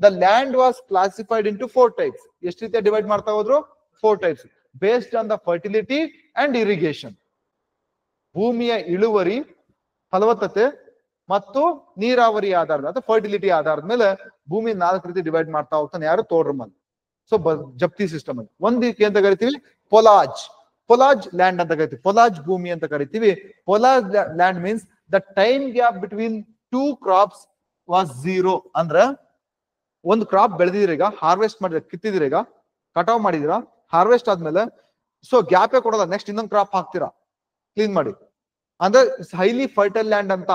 the land was classified into 4 types. ಎಷ್ಟು ರೀತಿಯ ಡಿವೈಡ್ ಮಾಡ್ತಾ ಹೋದ್ರು? 4 types, based on the fertility and irrigation. ಭೂಮಿಯ ಇಳುವರಿ, ಫಲವತ್ತತೆ ಮತ್ತು ನೀರಾವರಿ ಆಧಾರದ ಅಥವಾ ಫರ್ಟಿಲಿಟಿ ಆಧಾರದ ಮೇಲೆ ಭೂಮಿ 4 ರೀತಿ ಡಿವೈಡ್ ಮಾಡ್ತಾ ಹೋಗ್ತಾನೆ ಯಾರು? ತೋಡ್ರಮಲ್. ಸೊ ಜಪ್ತಿ ಸಿಸ್ಟಮ್ ಅಲ್ಲಿ ಒಂದಕ್ಕೆ ಅಂತ ಕರಿತೀವಿ ಪೊಲಾಜ್ ಲ್ಯಾಂಡ್ ಅಂತ ಕರಿತೀವಿ, ಪೊಲಾಜ್ ಭೂಮಿ ಅಂತ ಕರಿತೀವಿ. ಪೊಲಾಜ್ land means the time gap between 2 crops was 0. ಅಂದ್ರ ಒಂದು ಕ್ರಾಪ್ ಬೆಳೆದಿದ್ರೆ, ಈಗ ಹಾರ್ವೆಸ್ಟ್ ಮಾಡಿದ್ರೆ, ಕಿತ್ತಿದ್ರೆ, ಈಗ ಕಟಾವ್ ಮಾಡಿದಿರಾ, ಹಾರ್ವೆಸ್ಟ್ ಆದ್ಮೇಲೆ ಸೊ ಗ್ಯಾಪೇ ಕೊಡೋಲ್ಲ, ನೆಕ್ಸ್ಟ್ ಇನ್ನೊಂದು ಕ್ರಾಪ್ ಹಾಕ್ತೀರಾ ಕ್ಲೀನ್ ಮಾಡಿ. ಅಂದ್ರೆ ಹೈಲಿ ಫರ್ಟೈಲ್ ಲ್ಯಾಂಡ್ ಅಂತ.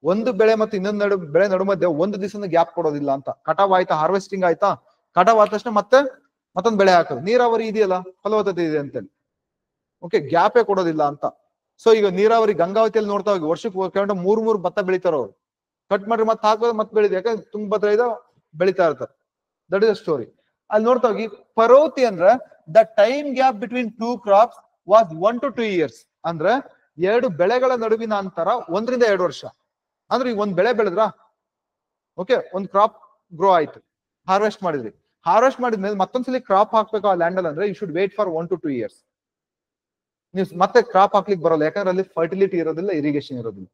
ಒಂದು ಬೆಳೆ ಮತ್ತು ಇನ್ನೊಂದು ಬೆಳೆ ನಡು ಮಧ್ಯೆ 1 ದಿವಸ ಗ್ಯಾಪ್ ಕೊಡೋದಿಲ್ಲ ಅಂತ. ಕಟಾವ್ ಆಯ್ತಾ, ಹಾರ್ವೆಸ್ಟಿಂಗ್ ಆಯ್ತಾ, ಕಟಾವ್ ಆದ ತಕ್ಷಣ ಮತ್ತೊಂದು ಬೆಳೆ ಹಾಕೋದು. ನೀರಾವರಿ ಇದೆಯಲ್ಲ, ಫಲವತ್ತತೆ ಇದೆ ಅಂತೇಳಿ, ಓಕೆ, ಗ್ಯಾಪೇ ಕೊಡೋದಿಲ್ಲ ಅಂತ. ಸೊ ಈಗ ನೀರಾವರಿ ಗಂಗಾವತಿಯಲ್ಲಿ ನೋಡ್ತಾ ಹೋಗಿ, ವರ್ಷಕ್ಕೆ 3 ಭತ್ತ ಬೆಳಿತಾರ ಅವ್ರು. ಕಟ್ ಮಾಡ್ರಿ ಮತ್ತೆ ಹಾಕೋದು, ಮತ್ತೆ ಬೆಳಿತಾರೆ, ಯಾಕಂದ್ರೆ ತುಂಬ ಭತ್ತ ಬೆಳಿತಾ ಇರ್ತಾರೆ. That is the story. ಅಲ್ಲಿ ನೋಡ್ತಾ ಹೋಗಿ, ಪರೋತಿ ಅಂದ್ರೆ the time gap between 2 crops was 1 to 2 years. ಅಂದ್ರೆ 2 ಬೆಳೆಗಳ ನಡುವಿನ ಅಂತರ 1 ರಿಂದ 2 ವರ್ಷ. ಅಂದ್ರೆ ಈಗ ಒಂದ್ ಬೆಳೆ ಬೆಳೆದ್ರ, ಓಕೆ, ಒಂದ್ ಕ್ರಾಪ್ ಗ್ರೋ ಆಯ್ತು, ಹಾರ್ವೆಸ್ಟ್ ಮಾಡಿದ್ರಿ, ಹಾರ್ವೆಸ್ಟ್ ಮಾಡಿದ್ಮೇಲೆ ಮತ್ತೊಂದ್ಸಲಿ ಕ್ರಾಪ್ ಹಾಕ್ಬೇಕು ಆ ಲ್ಯಾಂಡ್ ಅಲ್ಲಿ, ಅಂದ್ರೆ you should wait for 1 to 2 years. ನೀವು ಮತ್ತೆ ಕ್ರಾಪ್ ಹಾಕ್ಲಿಕ್ಕೆ ಬರೋಲ್ಲ, ಯಾಕಂದ್ರೆ ಅಲ್ಲಿ ಫರ್ಟಿಲಿಟಿ ಇರೋದಿಲ್ಲ, ಇರಿಗೇಷನ್ ಇರೋದಿಲ್ಲ.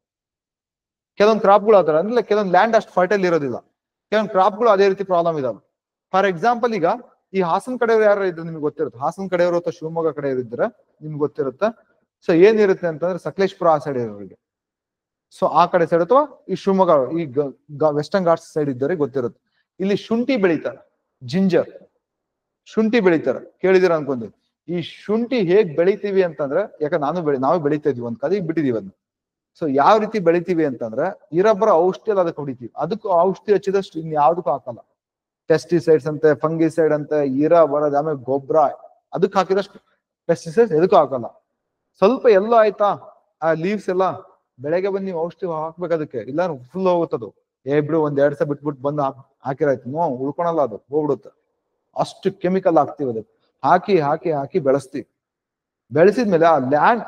ಕೆಲವೊಂದು ಕ್ರಾಪ್ಗಳು ಆತರ ಅಂದ್ರೆ, ಕೆಲವೊಂದು ಲ್ಯಾಂಡ್ ಅಷ್ಟು ಫರ್ಟೈಲ್ ಇರೋದಿಲ್ಲ, ಕೆಲವೊಂದು ಕ್ರಾಪ್ಗಳು ಅದೇ ರೀತಿ ಪ್ರಾಬ್ಲಮ್ ಇದಾವೆ. ಫಾರ್ ಎಕ್ಸಾಂಪಲ್, ಈಗ ಈ ಹಾಸನ್ ಕಡೆಯವರು ಯಾರು ಇದ್ರೆ ನಿಮ್ಗೆ ಗೊತ್ತಿರುತ್ತೆ, ಹಾಸನ್ ಕಡೆಯವರು ಅಥವಾ ಶಿವಮೊಗ್ಗ ಕಡೆಯವರು ಇದ್ರೆ ನಿಮ್ಗೆ ಗೊತ್ತಿರುತ್ತೆ. ಸೊ ಏನಿರುತ್ತೆ ಅಂತಂದ್ರೆ, ಸಕಲೇಶ್ಪುರ ಆ ಸೈಡ್ ಇರೋರಿಗೆ, ಸೊ ಆ ಕಡೆ ಸೈಡ್ ಅಥವಾ ಈ ಶಿವಮೊಗ್ಗ ಈ ವೆಸ್ಟರ್ನ್ ಘಾಟ್ಸ್ ಸೈಡ್ ಇದ್ದವರಿಗೆ ಗೊತ್ತಿರುತ್ತೆ. ಇಲ್ಲಿ ಶುಂಠಿ ಬೆಳಿತಾರೆ, ಜಿಂಜರ್ ಶುಂಠಿ ಬೆಳಿತಾರೆ, ಕೇಳಿದಿರ ಅನ್ಕೊಂಡ್ವಿ. ಈ ಶುಂಠಿ ಹೇಗ್ ಬೆಳಿತೀವಿ ಅಂತಂದ್ರೆ, ಯಾಕಂದ್ರೆ ನಾವೇ ಬೆಳಿತಾ ಇದೀವಿ, ಒಂದ್ ಕದಿಗೆ ಬಿಟ್ಟಿದೀವಿ ಅದನ್ನ. ಸೊ ಯಾವ ರೀತಿ ಬೆಳಿತೀವಿ ಅಂತಂದ್ರೆ, ಇರಬ್ಬರ ಔಷಧಿ ಎಲ್ಲ ಅದಕ್ಕೆ ಹೊಡಿತೀವಿ. ಅದಕ್ಕೂ ಔಷಧಿ ಹಚ್ಚಿದಷ್ಟು ಇನ್ ಯಾವ್ದಕ್ಕೂ ಹಾಕಲ್ಲ. ಪೆಸ್ಟಿಸೈಡ್ಸ್ ಅಂತೆ, ಫಂಗಿಸೈಡ್ ಅಂತೆ, ಬರೋದು, ಆಮೇಲೆ ಗೊಬ್ಬರ, ಅದಕ್ಕೆ ಹಾಕಿದಷ್ಟು ಪೆಸ್ಟಿಸೈಡ್ಸ್ ಎದಕ್ಕೂ ಹಾಕಲ್ಲ. ಸ್ವಲ್ಪ ಎಲ್ಲೋ ಆಯ್ತಾ ಆ ಲೀವ್ಸ್ ಎಲ್ಲ, ಬೆಳಗ್ಗೆ ಬಂದು ನೀವು ಔಷಧಿ ಹಾಕ್ಬೇಕು ಅದಕ್ಕೆ, ಇಲ್ಲ ಫುಲ್ ಹೋಗುತ್ತದು. ಬಿಡು, 1-2 ಸಲ ಬಿಟ್ಬಿಟ್ಟು ಬಂದು ಹಾಕಿರಾಯ್ತು, ಉಳ್ಕೊಳಲ್ಲ, ಅದು ಹೋಗ್ಬಿಡುತ್ತೆ. ಅಷ್ಟು ಕೆಮಿಕಲ್ ಹಾಕ್ತಿವಿ ಅದಕ್ಕೆ. ಹಾಕಿ ಹಾಕಿ ಹಾಕಿ ಬೆಳೆಸ್ತೀವಿ. ಬೆಳೆಸಿದ್ಮೇಲೆ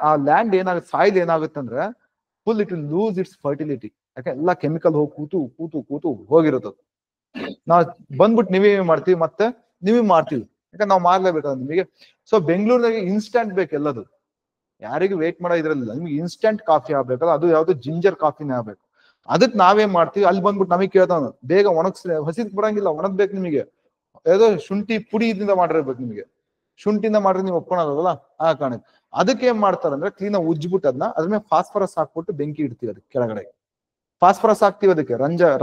ಆ ಲ್ಯಾಂಡ್ ಏನಾಗುತ್ತೆ, ಸಾಯಿಲ್ ಏನಾಗುತ್ತೆ ಅಂದ್ರೆ, full it will lose it's fertility. ಯಾಕೆ ಎಲ್ಲ ಕೆಮಿಕಲ್ ಹೋಗಿ ಕೂತು ಕೂತು ಕೂತು ಹೋಗಿರುತ್ತದೆ. ನಾವ್ ಬಂದ್ಬಿಟ್ಟು ನೀವೇ ಮಾಡ್ತೀವಿ, ಮತ್ತೆ ನೀವೇ ಮಾಡ್ತೀವಿ, ಯಾಕಂದ್ರೆ ನಾವು ಮಾರ್ಲೇಬೇಕಾದ್ರೆ ನಿಮಗೆ. ಸೊ ಬೆಂಗಳೂರಿನಾಗೆ ಇನ್ಸ್ಟಂಟ್ ಬೇಕು ಎಲ್ಲದು, ಯಾರಿಗೂ ವೇಟ್ ಮಾಡೋ ಇದ್ರಲ್ಲಿಲ್ಲ. ನಿಮ್ಗೆ ಇನ್ಸ್ಟಂಟ್ ಕಾಫಿ ಆಗ್ಬೇಕಲ್ಲ, ಅದು ಯಾವ್ದು ಜಿಂಜರ್ ಕಾಫಿನೇ ಆಗ್ಬೇಕು. ಅದಕ್ಕೆ ನಾವೇನ್ ಮಾಡ್ತೀವಿ, ಅಲ್ಲಿ ಬಂದ್ಬಿಟ್ಟು ನಮಗೆ ಕೇಳ್ತಾವ, ಬೇಗ ಒಣಗಿಸ್ರಿ, ಹಸಿದ್ ಬರಂಗಿಲ್ಲ, ಒಣಗ್ಬೇಕು ನಿಮಗೆ, ಯಾವುದೋ ಶುಂಠಿ ಪುಡಿ ಇದರಿಂದ ಮಾಡಿರ್ಬೇಕು ನಿಮಗೆ. ಶುಂಠಿನ ಮಾಡ್ರೆ ನೀವು ಒಪ್ಕೊಳೋದಲ್ಲ ಆ ಕಾರಣಕ್ಕೆ. ಅದಕ್ಕೆ ಏನ್ ಮಾಡ್ತಾರೆ ಅಂದ್ರೆ ಕ್ಲೀನ್ ಉಜ್ಬಿಟ್ಟು ಅದನ್ನ ಅದ್ರ ಮೇಲೆ ಫಾಸ್ಫರಸ್ ಹಾಕ್ಬಿಟ್ಟು ಬೆಂಕಿ ಇಡ್ತೀವಿ ಅದಕ್ಕೆ ಕೆಳಗಡೆ. ಫಾಸ್ಫರಸ್ ಹಾಕ್ತಿವಿ ಅದಕ್ಕೆ,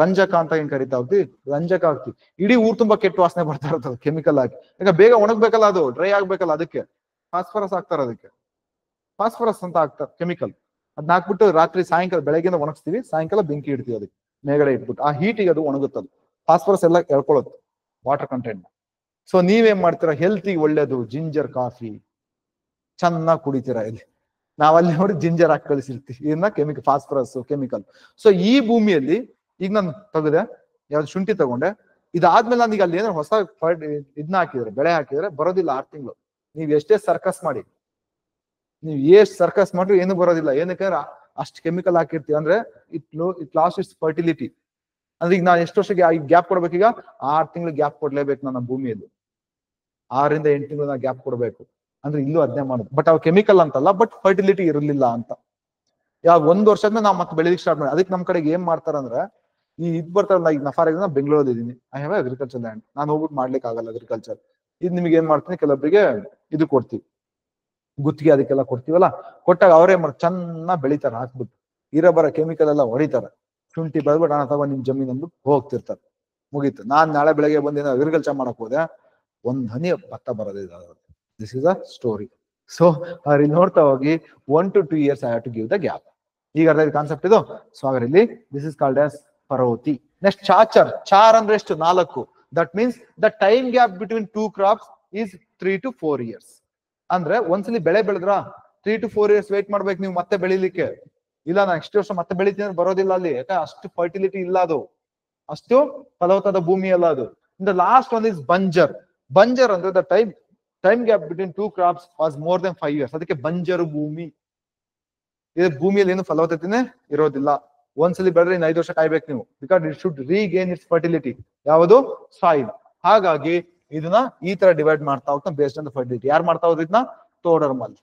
ರಂಜಕ ಅಂತ ಏನ್ ಕರಿತಾ ಹೋಗ್ತೀವಿ, ರಂಜಕ ಹಾಕ್ತಿವಿ. ಇಡೀ ಊರ್ ತುಂಬಾ ಕೆಟ್ಟ ವಾಸನೆ ಬರ್ತಾ ಇರ್ತದೆ ಕೆಮಿಕಲ್ ಹಾಕಿ. ಈಗ ಬೇಗ ಒಣಗ್ಬೇಕಲ್ಲ, ಅದು ಡ್ರೈ ಆಗ್ಬೇಕಲ್ಲ, ಅದಕ್ಕೆ ಫಾಸ್ಫರಸ್ ಹಾಕ್ತಾರೆ. ಅದಕ್ಕೆ ಫಾಸ್ಫರಸ್ ಅಂತ ಹಾಕ್ತಾರೆ ಕೆಮಿಕಲ್. ಅದನ್ನ ಹಾಕ್ಬಿಟ್ಟು ರಾತ್ರಿ ಸಾಯಂಕಾಲ ಬೆಳಗ್ಗೆನ ಒಣಗಿಸ್ತೀವಿ, ಸಾಯಂಕಾಲ ಬೆಂಕಿ ಇಡ್ತೀವಿ ಅದಕ್ಕೆ ಮೇಗಡೆ ಇಟ್ಬಿಟ್ಟು. ಆ ಹೀಟಿಗೆ ಅದು ಒಣಗುತ್ತದು. ಫಾಸ್ಫರಸ್ ಎಲ್ಲ ಎಳ್ಕೊಳ್ಳುತ್ತೆ ವಾಟರ್ ಕಂಟೆಂಟ್. ಸೊ ನೀವೇನ್ ಮಾಡ್ತೀರಾ, ಹೆಲ್ತಿಗೆ ಒಳ್ಳೇದು ಜಿಂಜರ್ ಕಾಫಿ ಚೆನ್ನಾಗಿ ಕುಡಿತೀರಾ. ಇಲ್ಲಿ ನಾವಲ್ಲಿ ನೋಡಿ ಜಿಂಜರ್ ಹಾಕಿ ಕಳಿಸಿರ್ತೀವಿ, ಇದನ್ನ ಕೆಮಿಕಲ್, ಫಾಸ್ಫರಸ್ ಕೆಮಿಕಲ್. ಸೊ ಈ ಭೂಮಿಯಲ್ಲಿ ಈಗ ನಾನು ತೆಗೆದೆ, ಯಾವ್ದು ಶುಂಠಿ ತಗೊಂಡೆ, ಇದಾದ್ಮೇಲೆ ನನಗೆ ಅಲ್ಲಿ ಏನಾದ್ರು ಹೊಸ ಇದನ್ನ ಹಾಕಿದ್ರೆ, ಬೆಳೆ ಹಾಕಿದ್ರೆ ಬರೋದಿಲ್ಲ 6 ತಿಂಗಳು. ನೀವ್ ಎಷ್ಟೇ ಸರ್ಕಸ್ ಮಾಡಿ, ನೀವ್ ಎಷ್ಟು ಸರ್ಕಸ್ ಮಾಡ್ರಿ ಏನು ಬರೋದಿಲ್ಲ. ಏನಕ್ಕೆ, ಅಷ್ಟು ಕೆಮಿಕಲ್ ಹಾಕಿರ್ತೀವಿ. ಅಂದ್ರೆ ಇಟ್ ಲಾಸ್ ಇಟ್ಸ್ ಫರ್ಟಿಲಿಟಿ. ಅಂದ್ರೆ ಈಗ ನಾನು ಎಷ್ಟು ವರ್ಷಕ್ಕೆ ಗ್ಯಾಪ್ ಕೊಡ್ಬೇಕು, ಈಗ 6 ತಿಂಗಳು ಗ್ಯಾಪ್ ಕೊಡ್ಲೇಬೇಕು ನನ್ನ ಭೂಮಿಯಲ್ಲಿ. 6 ರಿಂದ 8 ತಿಂಗಳು ನಾ ಗ್ಯಾಪ್ ಕೊಡ್ಬೇಕು. ಅಂದ್ರೆ ಇಲ್ಲೂ ಅದನ್ನೇ ಮಾಡೋದು. ಬಟ್ ಅವ್ ಕೆಮಿಕಲ್ ಅಂತಲ್ಲ, ಬಟ್ ಫರ್ಟಿಲಿಟಿ ಇರಲಿಲ್ಲ ಅಂತ. ಯಾವ 1 ವರ್ಷದಿಂದ ನಾವು ಮತ್ತೆ ಬೆಳಿಲಿಕ್ಕೆ ಸ್ಟಾರ್ಟ್ ಮಾಡಿ. ಅದಕ್ಕೆ ನಮ್ ಕಡೆಗೆ ಏನ್ ಮಾಡ್ತಾರಂದ್ರೆ, ಈ ಇದ್ ಬರ್ತಾರಲ್ಲ, ಈಗ ಫಾರ್ ಎಕ್ಸಾಂಪಲ್ ಬೆಂಗಳೂರಲ್ಲಿ ಇದೀನಿ, ಐ ಹ್ಯಾವ್ ಅಗ್ರಿಕಲ್ಚರ್ ಲ್ಯಾಂಡ್, ನಾನು ಹೋಗ್ಬಿಟ್ಟು ಮಾಡ್ಲಿಕ್ಕೆ ಆಗಲ್ಲ ಅಗ್ರಿಕಲ್ಚರ್. ಇದು ನಿಮ್ಗೆ ಏನ್ ಮಾಡ್ತೀನಿ, ಕೆಲವೊಬ್ಬರಿಗೆ ಇದು ಕೊಡ್ತೀವಿ, ಗುತ್ತಿಗೆ ಅದಕ್ಕೆಲ್ಲ ಕೊಡ್ತೀವಲ್ಲ, ಕೊಟ್ಟಾಗ ಅವರೇ ಚೆನ್ನಾಗಿ ಬೆಳಿತಾರೆ, ಹಾಕ್ಬಿಟ್ಟು ಇರೋ ಕೆಮಿಕಲ್ ಎಲ್ಲ ಹೊಡಿತಾರೆ. ಶುಂಠಿ ಬೆಳೆದ್ಬಿಟ್ಟು ನಾನು ತಗೊಂಡು ನಿಮ್ ಜಮೀನಂದು ಹೋಗ್ತಿರ್ತಾರೆ, ಮುಗೀತು. ನಾನ್ ನಾಳೆ ಬೆಳಗ್ಗೆ ಬಂದು ಅಗ್ರಿಕಲ್ಚರ್ ಮಾಡಕ್ ಹೋದೆ, ಒಂದ್ ಹನಿ ಭತ್ತ ಬರೋದಿಲ್ಲ. This is a story. So ಅವ್ರು ಇಲ್ಲಿ ನೋಡ್ತಾ ಹೋಗಿ 1 to 2 years I have to give the gap. ಈಗ ಅರ್ಥ ಕಾನ್ಸೆಪ್ಟ್ ಇದು. ಸೊ ಹಾಗಾದ್ರೆ ಇಲ್ಲಿ ದಿಸ್ ಇಸ್ ಕಾಲ್ಡ್ ಆಸ್ ಪರೋತಿ. ನೆಕ್ಸ್ಟ್ ಚಾಚರ್. ಚಾರ್ ಅಂದ್ರೆ ಎಷ್ಟು, 4. That means the time gap between 2 crops is 3 to 4 years. ಅಂದ್ರೆ ಒಂದ್ಸಲಿ ಬೆಳೆ ಬೆಳೆದ್ರ 3 to 4 years ವೇಟ್ ಮಾಡ್ಬೇಕು ನೀವು ಮತ್ತೆ ಬೆಳಿಲಿಕ್ಕೆ. ಇಲ್ಲ ನಾ ನೆಕ್ಸ್ಟ್ ವರ್ಷ ಮತ್ತೆ ಬೆಳಿತೀನಿ ಅಂದ್ರೆ ಬರೋದಿಲ್ಲ ಅಲ್ಲಿ, ಯಾಕಂದ್ರೆ ಅಷ್ಟು ಫರ್ಟಿಲಿಟಿ ಇಲ್ಲ, ಅದು ಅಷ್ಟು ಫಲವತ್ತಾದ ಭೂಮಿ ಅಲ್ಲ ಅದು. ದ ಲಾಸ್ಟ್ ಒನ್ ಇಸ್ ಬಂಜರ್. ಬಂಜರ್ ಅಂದ್ರೆ the time gap between 2 crops was more than 5 years. ಅದಕ್ಕೆ ಬಂಜರು ಭೂಮಿ. ಇದು ಭೂಮಿಯಲ್ಲಿ ಏನು ಫಲವತ್ತತೆನೇ ಇರೋದಿಲ್ಲ. ಒಂದ್ಸಲಿ ಬೆಳೆದ್ರೆ ಇನ್ನು 5 ವರ್ಷ ಕಾಯ್ಬೇಕು ನೀವು, because it should regain it's fertility. ಯಾವುದು, ಸಾಯಿಲ್. ಹಾಗಾಗಿ ಇದನ್ನ ಈ ತರ ಡಿವೈಡ್ ಮಾಡ್ತಾ ಹೋಗ್ತಾ ಬೇಸ್ಡ್ ಆನ್ ದ ಫರ್ಟಿಲಿಟಿ. ಯಾರು ಮಾಡ್ತಾ ಹೋದ್ರು ಇದನ್ನ, Todarmal.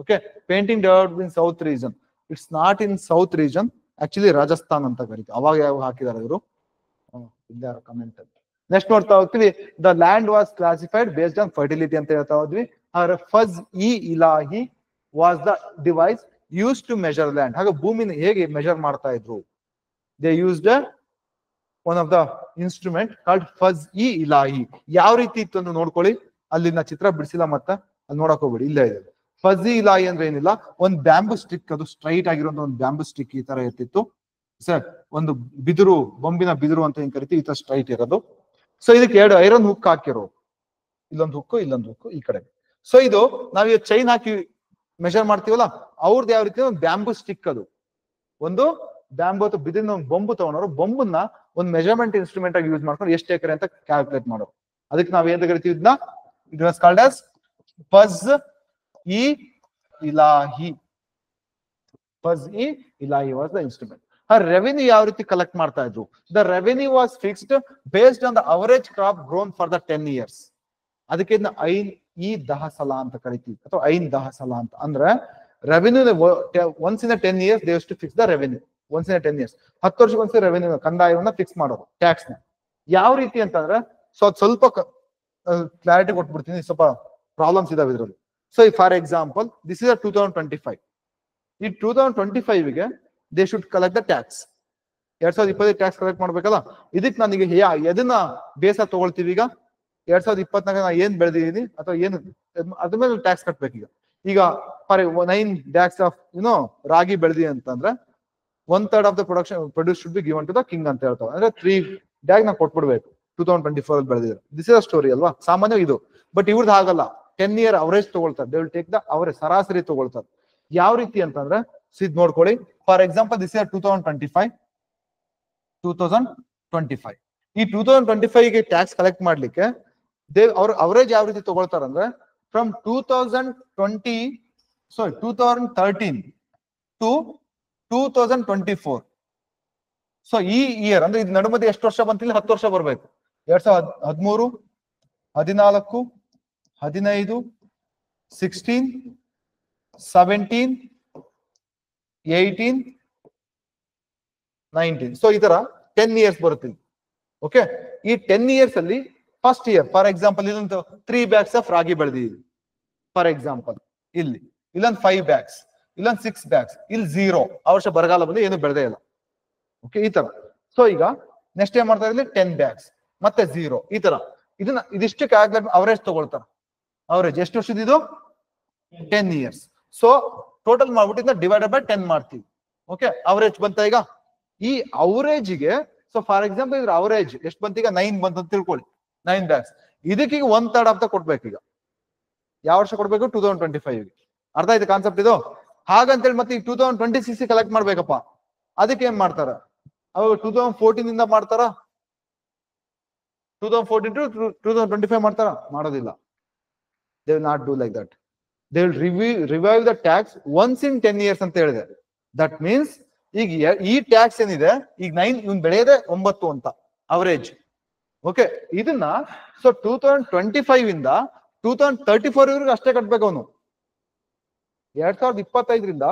Okay, painting developed in south region. It's not in south region, actually Rajasthan ಅಂತ ಕರೀತೀವಿ. ಅವಾಗ ಯಾವ ಹಾಕಿದಾರೆ ಇವರು, ಕಮೆಂಟ್ ಅಂತ. ನೆಕ್ಸ್ಟ್ ನೋಡ್ತಾ ಹೋಗ್ತೀವಿ, the land was classified based on fertility ಅಂತ ಹೇಳ್ತಾ ಹೋದ್ವಿ. ಫಜ್ ಇ ಇಲಾಹಿ was the device use to measure land. ಹಾಗೆ ಭೂಮಿನ ಹೇಗೆ ಮೆಜರ್ ಮಾಡ್ತಾ ಇದ್ರು, they used one of the instrument called ಫಜ್ ಇ ಇಲಾಹಿ. ಯಾವ ರೀತಿ ಇತ್ತು ಅಂತ ನೋಡ್ಕೊಳ್ಳಿ. ಅಲ್ಲಿ ನಾ ಚಿತ್ರ ಬಿಡಿಸಿಲ್ಲ, ಮತ್ತೆ ಅಲ್ಲಿ ನೋಡಕ್ ಹೋಗ್ಬೇಡಿ, ಇಲ್ಲೇ ಇದೆ. ಫಜಿ ಇಲಾಹಿ ಅಂದ್ರೆ ಏನಿಲ್ಲ, ಒಂದ್ ಬ್ಯಾಂಬೂ ಸ್ಟಿಕ್, ಅದು ಸ್ಟ್ರೈಟ್ ಆಗಿರುವಂತ ಒಂದು ಬ್ಯಾಂಬೂ ಸ್ಟಿಕ್ ಈ ತರ ಇರ್ತಿತ್ತು ಸರ್. ಒಂದು ಬಿದಿರು, ಬೊಂಬಿನ ಬಿದಿರು ಅಂತ ಏನ್ ಕರಿತೀವಿ, ಈ ತರ ಸ್ಟ್ರೈಟ್ ಇರೋದು. ಸೊ ಇದಕ್ಕೆ 2 ಐರನ್ ಹುಕ್ ಹಾಕಿರೋ, ಇಲ್ಲೊಂದು ಹುಕ್ಕು ಇಲ್ಲೊಂದು ಹುಕ್ಕು ಈ ಕಡೆ. ಸೊ ಇದು ನಾವ್ ಚೈನ್ ಹಾಕಿ ಮೆಷರ್ ಮಾಡ್ತೀವಲ್ಲ, ಅವ್ರದ್ದು ಯಾವ ರೀತಿ ಒಂದು ಬ್ಯಾಂಬೂ ಸ್ಟಿಕ್, ಅದು ಒಂದು ಬ್ಯಾಂಬೂ ಅಥವಾ ಬಿದಿರಿನ ಒಂದು ಬೊಂಬು ತಗೊಂಡವರು, ಬೊಂಬನ್ನ ಒಂದು ಮೆಜರ್ಮೆಂಟ್ ಇನ್ಸ್ಟ್ರೂಮೆಂಟ್ ಆಗಿ ಯೂಸ್ ಮಾಡ್ಕೊಂಡು ಎಷ್ಟು ಎಕರೆ ಅಂತ ಕ್ಯಾಲ್ಕುಲೇಟ್ ಮಾಡೋರು. ಅದಕ್ಕೆ ನಾವ್ ಏನ್ ಕರಿತೀವಿ ಇದನ್ನ, ಇಟ್ ವಾಸ್ ಕಾಲ್ಡ್ ಆಸ್ ಫಜ್ ಇ ಇಲಾಹಿ. ಫಜ್ ಇ ಇಲಾಹಿ ವಾಸ್ ದ ಇನ್ಸ್ಟ್ರೂಮೆಂಟ್. ರೆವೆನ್ಯೂ ಯಾವ ರೀತಿ ಕಲೆಕ್ಟ್ ಮಾಡ್ತಾ ಇದ್ರು, the revenue was fixed based on the average crop grown for the 10 years. ಅದಕ್ಕೆ ಇದನ್ನ ಐನ್ ಇ ದಹಸಲ ಅಂತ ಕರಿತೀವಿ, ಅಥವಾ ಐನ್ ದಹಸಲ ಅಂತ. ಅಂದ್ರೆ revenue once in 10 years they to fix the revenue. Once in 10 years, 10 ವರ್ಷಕ್ಕೆ ಒಂದ್ಸರಿ ರೆವೆನ್ಯೂ ಕಂದಾಯವನ್ನ ಫಿಕ್ಸ್ ಮಾಡೋದು, ಟ್ಯಾಕ್ಸ್ ನ. ಯಾವ ರೀತಿ ಅಂತಂದ್ರೆ, ಸ್ವಲ್ಪ ಕ್ಲಾರಿಟಿ ಕೊಟ್ಬಿಡ್ತೀನಿ, ಸ್ವಲ್ಪ ಪ್ರಾಬ್ಲಮ್ಸ್ ಇದಾವೆ ಇದರಲ್ಲಿ. So for example this is 2025. ಈ 2025ಗೆ they should collect the tax. 2020 tax collect ಮಾಡ್ಬೇಕಲ್ಲ. ಇದಕ್ಕೆ ನನಗೆ ಎದನ್ನ ಬೇಸ ತಗೊಳ್ತೀವಿ, ಈಗ 2024 ನಾ ಏನ್ ಬೆಳೆದಿದ್ದೀನಿ ಅಥವಾ ಏನು, ಅದ್ರ ಮೇಲೆ ಟ್ಯಾಕ್ಸ್ ಕಟ್ಬೇಕು. ಈಗ ಫಾರ್ 9 lakhs ಆಫ್ ರಾಗಿ ಬೆಳೆದಿ ಅಂತಂದ್ರೆ 1/3 of the produce should be given to the king ಅಂತ ಹೇಳ್ತಾವೆ. ಅಂದ್ರೆ 3 lakh ನಾ ಕೊಟ್ಬಿಡ್ಬೇಕು 2024 ಅಲ್ಲಿ ಬೆಳೆದಿದ್ರೆ. ದಿಸ್ ಇಸ್ ಅ ಸ್ಟೋರಿ ಅಲ್ವಾ, ಸಾಮಾನ್ಯ ಇದು. ಬಟ್ ಇವ್ರದ್ದು ಹಾಗಲ್ಲ, 10 year ಅವರೇಜ್ ತಗೊಳ್ತಾರೆ. They will take the average, ಸರಾಸರಿ ತಗೊಳ್ತಾರೆ. ಯಾವ ರೀತಿ ಅಂತಂದ್ರೆ ಸಿದ್ ನೋಡ್ಕೊಳ್ಳಿ. For example this is 2025. ಈ 2025ಗೆ ಟ್ಯಾಕ್ಸ್ ಕಲೆಕ್ಟ್ ಮಾಡ್ಲಿಕ್ಕೆ ಅವ್ರ ಅವರೇಜ್ ಯಾವ ರೀತಿ ತಗೊಳ್ತಾರಂದ್ರೆ, ಫ್ರಮ್ 2013 ಟು 2024. ಸೊ ಈ ಇಯರ್ ಅಂದ್ರೆ ಇದು ನಡುಮಧ್ಯೆ ಎಷ್ಟು ವರ್ಷ ಬಂತಿಲ್ಲ, 10 ವರ್ಷ ಬರ್ಬೇಕು. 2013, 14, 15, 16, 17, 18, 19. ಸೊ ಈ ತರ 10 years ಬರುತ್ತೆ. ಓಕೆ, ಈ 10 years ಅಲ್ಲಿ ಫಸ್ಟ್ ಇಯರ್ ಫಾರ್ ಎಕ್ಸಾಂಪಲ್ ಇಲ್ಲೊಂದು 3 bags ಆಫ್ ರಾಗಿ ಬೆಳೆದಿದ್ದೀವಿ ಫಾರ್ ಎಕ್ಸಾಂಪಲ್, ಇಲ್ಲೊಂದು 5 bags, ಇಲ್ಲೊಂದು 6 bags, ಇಲ್ಲಿ 0. ಆ ವರ್ಷ ಬರಗಾಲ ಬಂದು ಏನು ಬೆಳೆದೇ ಇಲ್ಲ. ಓಕೆ, ಈ ತರ. ಸೊ ಈಗ ನೆಕ್ಸ್ಟ್ ಏನ್ ಮಾಡ್ತಾ ಇದ್ವಿ, 10 bags ಮತ್ತೆ 0, ಈ ತರ. ಇದಿಷ್ಟು ಕ್ಯಾಲ್ಕುಲೇಟ್ ಅವರೇಜ್ ತಗೊಳ್ತಾರೆ. ಅವರೇಜ್ ಎಷ್ಟು ವರ್ಷದ ಇದು, 10 years. ಸೊ ಟೋಟಲ್ ಮಾಡ್ಬಿಟ್ಟು ಡಿವೈಡೆಡ್ ಬೈ 10 ಮಾಡ್ತೀವಿ. ಓಕೆ, ಅವರೇಜ್ ಬಂತ ಈಗ. ಈ ಅವರೇಜ್ಗೆ ಸೊ ಫಾರ್ ಎಕ್ಸಾಂಪಲ್ ಇದ್ರ ಅವರೇಜ್ ಎಷ್ಟು ಬಂತ ಈಗ 9 ಬಂತ ಅಂತ ತಿಳ್ಕೊಳ್ಳಿ, 9 bags. ಇದಕ್ಕೆ ಈಗ 1/3 ಆಫ್ ಕೊಡ್ಬೇಕು. ಈಗ ಯಾವ ವರ್ಷ ಕೊಡ್ಬೇಕು, 2025 ಗೆ. ಅರ್ಥ ಆಯ್ತು ಕಾನ್ಸೆಪ್ಟ್ ಇದು. ಹಾಗಂತೇಳಿ ಮತ್ತೆ ಈಗ 2026 ಕಲೆಕ್ಟ್ ಮಾಡ್ಬೇಕಪ್ಪ, ಅದಕ್ಕೆ ಏನ್ ಮಾಡ್ತಾರ, ಅವಾಗ 2014 ಇಂದ ಮಾಡ್ತಾರ, 2014 to 2025 ಮಾಡ್ತಾರ, ಮಾಡೋದಿಲ್ಲ. They will not do like that. They will revive the tax once in 10 years ಅಂತ ಹೇಳಿದೆ. That means ಈಗ ಈ ಟ್ಯಾಕ್ಸ್ ಏನಿದೆ ಈಗ 9, ಇವನ್ ಬೆಳೆಯದೆ 9 ಅಂತ ಅವರೇಜ್. ಓಕೆ, ಇದನ್ನ ಸೊ 2025 ಇಂದ 2034 ವರೆಗೂ ಅಷ್ಟೇ ಕಟ್ಬೇಕು ಅವನು. 2025ರಿಂದ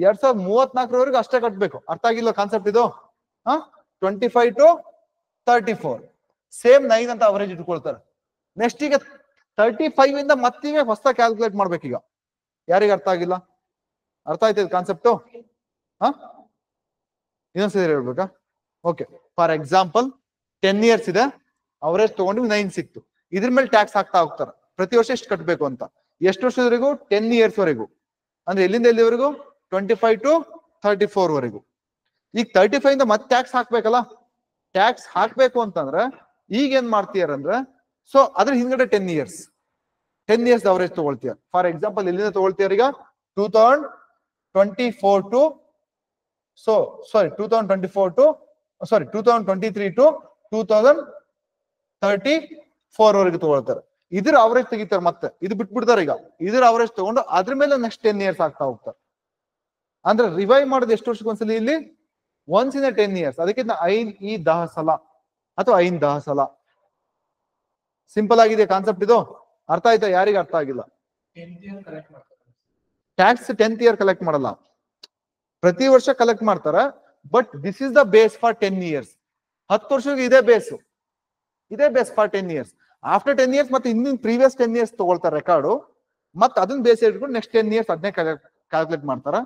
2034 ಅಷ್ಟೇ ಕಟ್ಬೇಕು. ಅರ್ಥ ಆಗಿಲ್ಲ ಕಾನ್ಸೆಪ್ಟ್ ಇದು. 25 to 34 ಸೇಮ್ 9 ಅಂತ ಅವರೇಜ್ ಇಟ್ಕೊಳ್ತಾರೆ. ನೆಕ್ಸ್ಟ್ ಈಗ 35 ಇಂದ ಮತ್ತೀಗ ಹೊಸ ಕ್ಯಾಲ್ಕುಲೇಟ್ ಮಾಡ್ಬೇಕೀಗ. ಯಾರಿಗೆ ಅರ್ಥ ಆಗಿಲ್ಲ? ಅರ್ಥ ಆಯ್ತದ ಕಾನ್ಸೆಪ್ಟು? ಇನ್ನೊಂದ್ಸರಿ ಹೇಳ್ಬೇಕಾ? ಓಕೆ, ಫಾರ್ ಎಕ್ಸಾಂಪಲ್ 10 years ಇದೆ, ಅವರೇಜ್ ತಗೊಂಡು 9 ಸಿಕ್ತು. ಇದ್ರ ಮೇಲೆ ಟ್ಯಾಕ್ಸ್ ಹಾಕ್ತಾ ಹೋಗ್ತಾರೆ ಪ್ರತಿ ವರ್ಷ ಎಷ್ಟು ಕಟ್ಬೇಕು ಅಂತ. ಎಷ್ಟು ವರ್ಷದವರೆಗೂ? 10 years ವರೆಗೂ. ಅಂದ್ರೆ ಎಲ್ಲಿಂದ ಎಲ್ಲಿವರೆಗೂ? 25 to 34 ವರೆಗೂ. ಈಗ 35 ಇಂದ ಮತ್ತೆ ಟ್ಯಾಕ್ಸ್ ಹಾಕ್ಬೇಕಲ್ಲ. ಟ್ಯಾಕ್ಸ್ ಹಾಕ್ಬೇಕು ಅಂತಂದ್ರೆ ಈಗ ಏನ್ ಮಾಡ್ತೀಯಾರಂದ್ರೆ, ಸೊ ಅದ್ರ ಹಿಂದ್ಗಡೆ 10 years ಅವರೇಜ್ ತಗೊಳ್ತೀಯ. ಫಾರ್ ಎಕ್ಸಾಂಪಲ್ ಎಲ್ಲಿಂದ ತಗೊಳ್ತೀಯಾರ ಈಗ 2023 to 2034 ವರೆಗೂ ತಗೊಳ್ತಾರೆ. ಇದ್ರ ಅವರೇಜ್ ತೆಗಿತಾರೆ, ಮತ್ತೆ ಇದು ಬಿಟ್ಬಿಡ್ತಾರೆ. ಈಗ ಇದ್ರ ಅವರೇಜ್ ತಗೊಂಡು ಅದ್ರ ಮೇಲೆ ನೆಕ್ಸ್ಟ್ 10 years ಆಗ್ತಾ ಹೋಗ್ತಾರೆ. ಅಂದ್ರೆ ರಿವೈವ್ ಮಾಡೋದು ಎಷ್ಟು ವರ್ಷಕ್ಕೊಂದ್ಸಲಿ ಇಲ್ಲಿ? Once in 10 years. ಅದಕ್ಕೆ ಐನ್ ಈ 10 ಸಲ ಅಥವಾ ಐನ್ 10 ಸಲ. ಸಿಂಪಲ್ ಆಗಿದೆ ಕಾನ್ಸೆಪ್ಟ್ ಇದು. ಅರ್ಥ ಆಯ್ತಾ? ಯಾರಿಗೆ ಅರ್ಥ ಆಗಿಲ್ಲ? ಟ್ಯಾಕ್ಸ್ 10th year ಕಲೆಕ್ಟ್ ಮಾಡಲ್ಲ, ಪ್ರತಿ ವರ್ಷ ಕಲೆಕ್ಟ್ ಮಾಡ್ತಾರೆ. But this is the base for 10 years. 10 ವರ್ಷಕ್ಕೆ ಇದೇ base for 10 years. After 10 years ಮತ್ತೆ ಇನ್ನಿನ ಪ್ರೀವಿಯಸ್ 10 years ತಗೊಳ್ತಾರೆ ರೆಕಾರ್ಡು, ಮತ್ತೆ ಅದನ್ನ ಬೇಸ್ ಇಟ್ಕೊಂಡು ನೆಕ್ಸ್ಟ್ 10 years ಅದನ್ನೇ ಕ್ಯಾಲ್ಕುಲೇಟ್ ಮಾಡ್ತಾರ,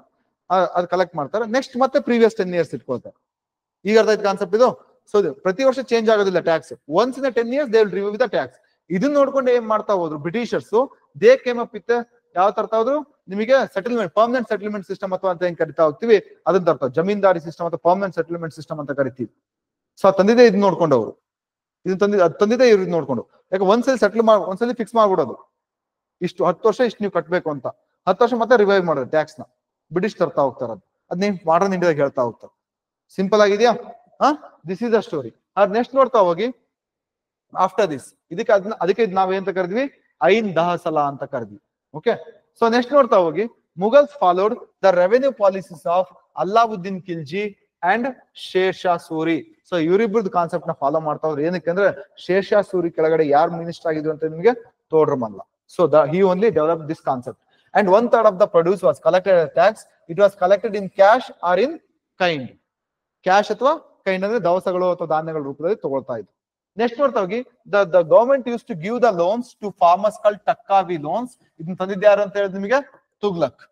ಅದು ಕಲೆಕ್ಟ್ ಮಾಡ್ತಾರೆ. ನೆಕ್ಸ್ಟ್ ಮತ್ತೆ ಪ್ರೀವಿಯಸ್ 10 years ಇಟ್ಕೊಳ್ತಾರೆ. ಈಗ ಅರ್ಥ ಆಯ್ತು ಕಾನ್ಸೆಪ್ಟ್ ಇದು. ಸೊ ಪ್ರತಿ ವರ್ಷ ಚೇಂಜ್ ಆಗೋದಿಲ್ಲ tax. Once in 10 years they will review the tax. ಇದನ್ನ ನೋಡ್ಕೊಂಡು ಏನ್ ಮಾಡ್ತಾ ಹೋದ್ರು Britishers, they came up with ಯಾವ ತರ್ತಾ ಹೋದ್ರು, ನಿಮಗೆ ಸೆಟಲ್ಮೆಂಟ್, ಪರ್ಮನೆಂಟ್ ಸೆಟಲ್ಮೆಂಟ್ ಸಿಸ್ಟಮ್ ಅಥವಾ ಅಂತ ಹೆಂಗ್ ಕರಿತಾ ಹೋಗ್ತೀವಿ ಅದನ್ನ ತರ್ತಾ, ಜಮೀನ್ದಾರಿ ಸಿಸ್ಟಮ್ ಅಥವಾ ಪರ್ಮನೆಂಟ್ ಸೆಟಲ್ಮೆಂಟ್ ಸಿಸ್ಟಮ್ ಅಂತ ಕರಿತೀವಿ. ಸೊ ತಂದಿದೆ ಇದನ್ನ ನೋಡ್ಕೊಂಡು ಅವರು, ಇದನ್ನ ತಂದಿದೆ ಇವ್ರು ನೋಡ್ಕೊಂಡು. ಯಾಕೆ ಒಂದ್ಸಲಿ ಒಂದ್ಸಲಿ ಫಿಕ್ಸ್ ಮಾಡ್ಬಿಡೋದು, ಇಷ್ಟು 10 ವರ್ಷ ಇಷ್ಟು ನೀವು ಕಟ್ಬೇಕು ಅಂತ. 10 ವರ್ಷ ಮತ್ತೆ ರಿವೈವ್ ಮಾಡೋದು ಟ್ಯಾಕ್ಸ್ ನ. ಬ್ರಿಟಿಷ್ ತರ್ತಾ ಹೋಗ್ತಾರ, ಅದ್ ನೀವು ಮಾಡರ್ನ್ ಇಂಡಿಯಾದಾಗ ಹೇಳ್ತಾ ಹೋಗ್ತಾರೆ. ಸಿಂಪಲ್ ಆಗಿದೆಯಾ? This is the story. Next ನೋಡ್ತಾ ಹೋಗಿ ಆಫ್ಟರ್ ದಿಸ್, ಅದಕ್ಕೆ ನಾವೇಂತ ಕರೆದ್ವಿ, ಐನ್ 10 ಸಲ ಅಂತ ಕರೆದ್ವಿ. ಓಕೆ, ಸೊ ನೆಕ್ಸ್ಟ್ ನೋಡ್ತಾ ಹೋಗಿ, Mughals followed the revenue policies of Allauddin Khilji and Sher Shah Suri. So ಇವರಿಬ್ಬರದ್ದು ಕಾನ್ಸೆಪ್ಟ್ ನ ಫಾಲೋ ಮಾಡ್ತಾ ಹೋದ್ರು. ಏನಕ್ಕೆ ಅಂದ್ರೆ ಶೇರ್ ಶಾ ಸೂರಿ ಕೆಳಗಡೆ ಯಾರು ಮಿನಿಸ್ಟರ್ ಆಗಿದ್ರು ಅಂತ ನಿಮಗೆ Todar Mal. So he only developed this concept. And 1/3 of the produce was collected as tax. It was collected in cash or in kind. Cash ಅಥವಾ ಕೈಂಡ್ ಅಂದ್ರೆ ದವಸಗಳು ಅಥವಾ ಧಾನ್ಯಗಳ ರೂಪದಲ್ಲಿ ತಗೊಳ್ತಾ ಇದ್ರು. ನೆಕ್ಸ್ಟ್ ನೋಡ್ತಾ ಹೋಗಿ, the government use to give the loans to farmers called ಟಕ್ಕಾವಿ ಲೋನ್ಸ್. ಇದನ್ನ ತಂದಿದ್ದು ಯಾರು ಅಂತ ಹೇಳಿದ್ರೆ ನಿಮಗೆ ತುಗ್ಲಕ್.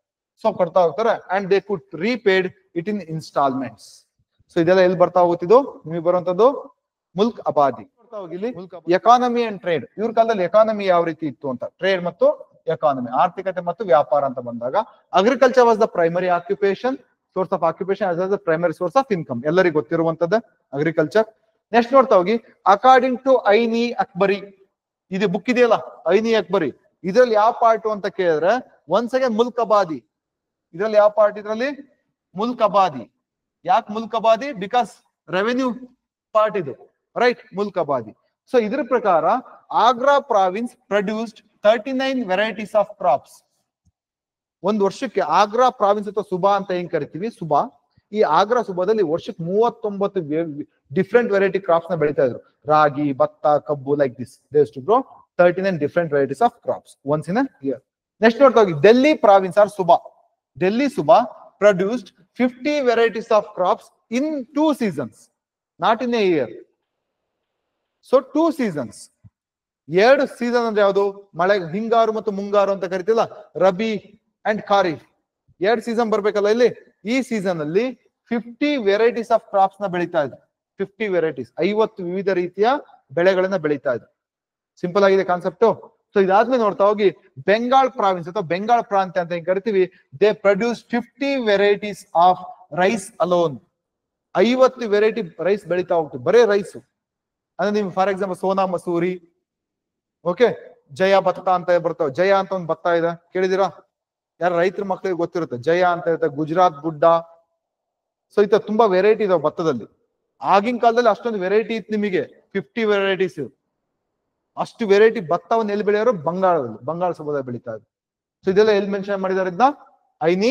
ಸೊ ಕೊಡ್ತಾ ಹೋಗ್ತಾರೆ, and they could repaid it in installments. So ಇದೆಲ್ಲ ಎಲ್ಲಿ ಬರ್ತಾ ಹೋಗುತ್ತಿದ್ದು ನಿಮಗೆ ಬರುವಂತದ್ದು ಮುಲ್ಕ್ ಅಬಾದಿ. Economy and trade. ಇವ್ರ ಕಾಲದಲ್ಲಿ ಎಕಾನಮಿ ಯಾವ ರೀತಿ ಇತ್ತು ಅಂತ, ಟ್ರೇಡ್ ಮತ್ತು ಎಕಾನಮಿ, ಆರ್ಥಿಕತೆ ಮತ್ತು ವ್ಯಾಪಾರ ಅಂತ ಬಂದಾಗ, agriculture was the primary occupation, source of occupation as the primary source of income. ಎಲ್ಲರಿಗೂ ಗೊತ್ತಿರುವಂತದ್ದು ಅಗ್ರಿಕಲ್ಚರ್. ನೆಕ್ಸ್ಟ್ ನೋಡ್ತಾ ಹೋಗಿ, ಅಕಾರ್ಡಿಂಗ್ ಟು ಐನಿ ಅಕ್ಬರಿ, ಇದು ಬುಕ್ ಇದೆಯಲ್ಲ ಐನಿ ಅಕ್ಬರಿ, ಇದ್ರಲ್ಲಿ ಯಾವ ಪಾರ್ಟ್ ಅಂತ ಕೇಳಿದ್ರೆ ಒನ್ಸ್ ಅಗೇನ್ ಮುಲ್ಕ್ ಅಬಾದಿ. ಇದ್ರಲ್ಲಿ ಯಾವ ಪಾರ್ಟ್? ಇದ್ರಲ್ಲಿ ಮುಲ್ಕ್ ಅಬಾದಿ. ಯಾಕೆ milk Abadi? Because revenue part ಇದು, ರೈಟ್? Milk Abadi. ಸೊ ಇದ್ರ ಪ್ರಕಾರ Agra province produced 39 varieties of crops. ಒಂದು ವರ್ಷಕ್ಕೆ ಆಗ್ರಾ ಪ್ರಾವಿನ್ಸ್ ಅಥವಾ ಸುಬಾ ಅಂತ ಏನ್ ಕರಿತೀವಿ, ಸುಬಾ, ಈ ಆಗ್ರಾ ಸುಬಾದಲ್ಲಿ ವರ್ಷಕ್ಕೆ 39 ಡಿಫ್ರೆಂಟ್ ವೆರೈಟಿ ಕ್ರಾಪ್ಸ್ ನ ಬೆಳೀತಾ ಇದ್ರು. ರಾಗಿ, ಭತ್ತ, ಕಬ್ಬು, like this they use to grow 39 different varieties of crops once in a year. Next ನೋಡ್ತಾ ಹೋಗಿ, ಡೆಲ್ಲಿ ಪ್ರಾವಿನ್ಸ್ ಆರ್ ಸುಬಾ, ಡೆಲ್ಲಿ ಸುಬಾ produced 50 varieties of crops in 2 seasons, not in a year. So 2 seasons. ಎರಡು ಸೀಸನ್ ಅಂದ್ರೆ ಯಾವುದು? ಮಳೆ, ಹಿಂಗಾರು ಮತ್ತು ಮುಂಗಾರು ಅಂತ ಕರಿತಿಲ್ಲ, ರಬಿ ಅಂಡ್ ಖಾರಿಫ್. ಎರಡು ಸೀಸನ್ ಬರ್ಬೇಕಲ್ಲ ಇಲ್ಲಿ. ಈ ಸೀಸನ್ ಅಲ್ಲಿ 50 ವೆರೈಟೀಸ್ ಆಫ್ ಕ್ರಾಪ್ಸ್ ನ ಬೆಳೀತಾ ಇದ್ರು. 50 ವೆರೈಟೀಸ್, 50 ವಿವಿಧ ರೀತಿಯ ಬೆಳೆಗಳನ್ನ ಬೆಳೀತಾ ಇದ್ರು. ಸಿಂಪಲ್ ಆಗಿದೆ ಕಾನ್ಸೆಪ್ಟ್. ಸೊ ಇದಾದ್ಮೇಲೆ ನೋಡ್ತಾ ಹೋಗಿ ಬೆಂಗಾಲ್ ಪ್ರಾವಿನ್ಸ್ ಅಥವಾ ಬೆಂಗಾಲ್ ಪ್ರಾಂತ್ಯ ಅಂತ ಕರಿತೀವಿ. They produce 50 varieties of rice alone. 50 variety rice ಬೆಳೀತಾ ಹೋಗ್ತೀವಿ, ಬರೇ ರೈಸ್. ಅಂದ್ರೆ ನಿಮ್ಗೆ for example Sona Masuri, okay, Jaya ಭತ್ತ ಅಂತ ಬರ್ತಾವ. ಜಯ ಅಂತ ಒಂದು ಭತ್ತ ಇದೆ, ಕೇಳಿದಿರಾ? ಯಾರು ರೈತರ ಮಕ್ಕಳಿಗೆ ಗೊತ್ತಿರುತ್ತೆ, ಜಯ ಅಂತ ಇರುತ್ತೆ. ಗುಜರಾತ್ ಗುಡ್ಡ. ಸೊ ಈ ತುಂಬಾ ವೆರೈಟಿ ಇದಾವೆ ಭತ್ತದಲ್ಲಿ. ಆಗಿನ ಕಾಲದಲ್ಲಿ ಅಷ್ಟೊಂದು ವೆರೈಟಿ ಇತ್ತು ನಿಮಗೆ, 50 ವೆರೈಟೀಸ್. ಅಷ್ಟು ವೆರೈಟಿ ಭತ್ತವನ್ನು ಎಲ್ಲಿ ಬೆಳೆಯೋರು? ಬಂಗಾಳದಲ್ಲಿ, ಬಂಗಾಳ ಸಮುದಾಯ ಬೆಳೀತಾ ಇದೆ. ಸೊ ಇದೆಲ್ಲ ಎಲ್ಲಿ ಮೆನ್ಷನ್ ಮಾಡಿದಾರೆ ಇದನ್ನ? ಐನಿ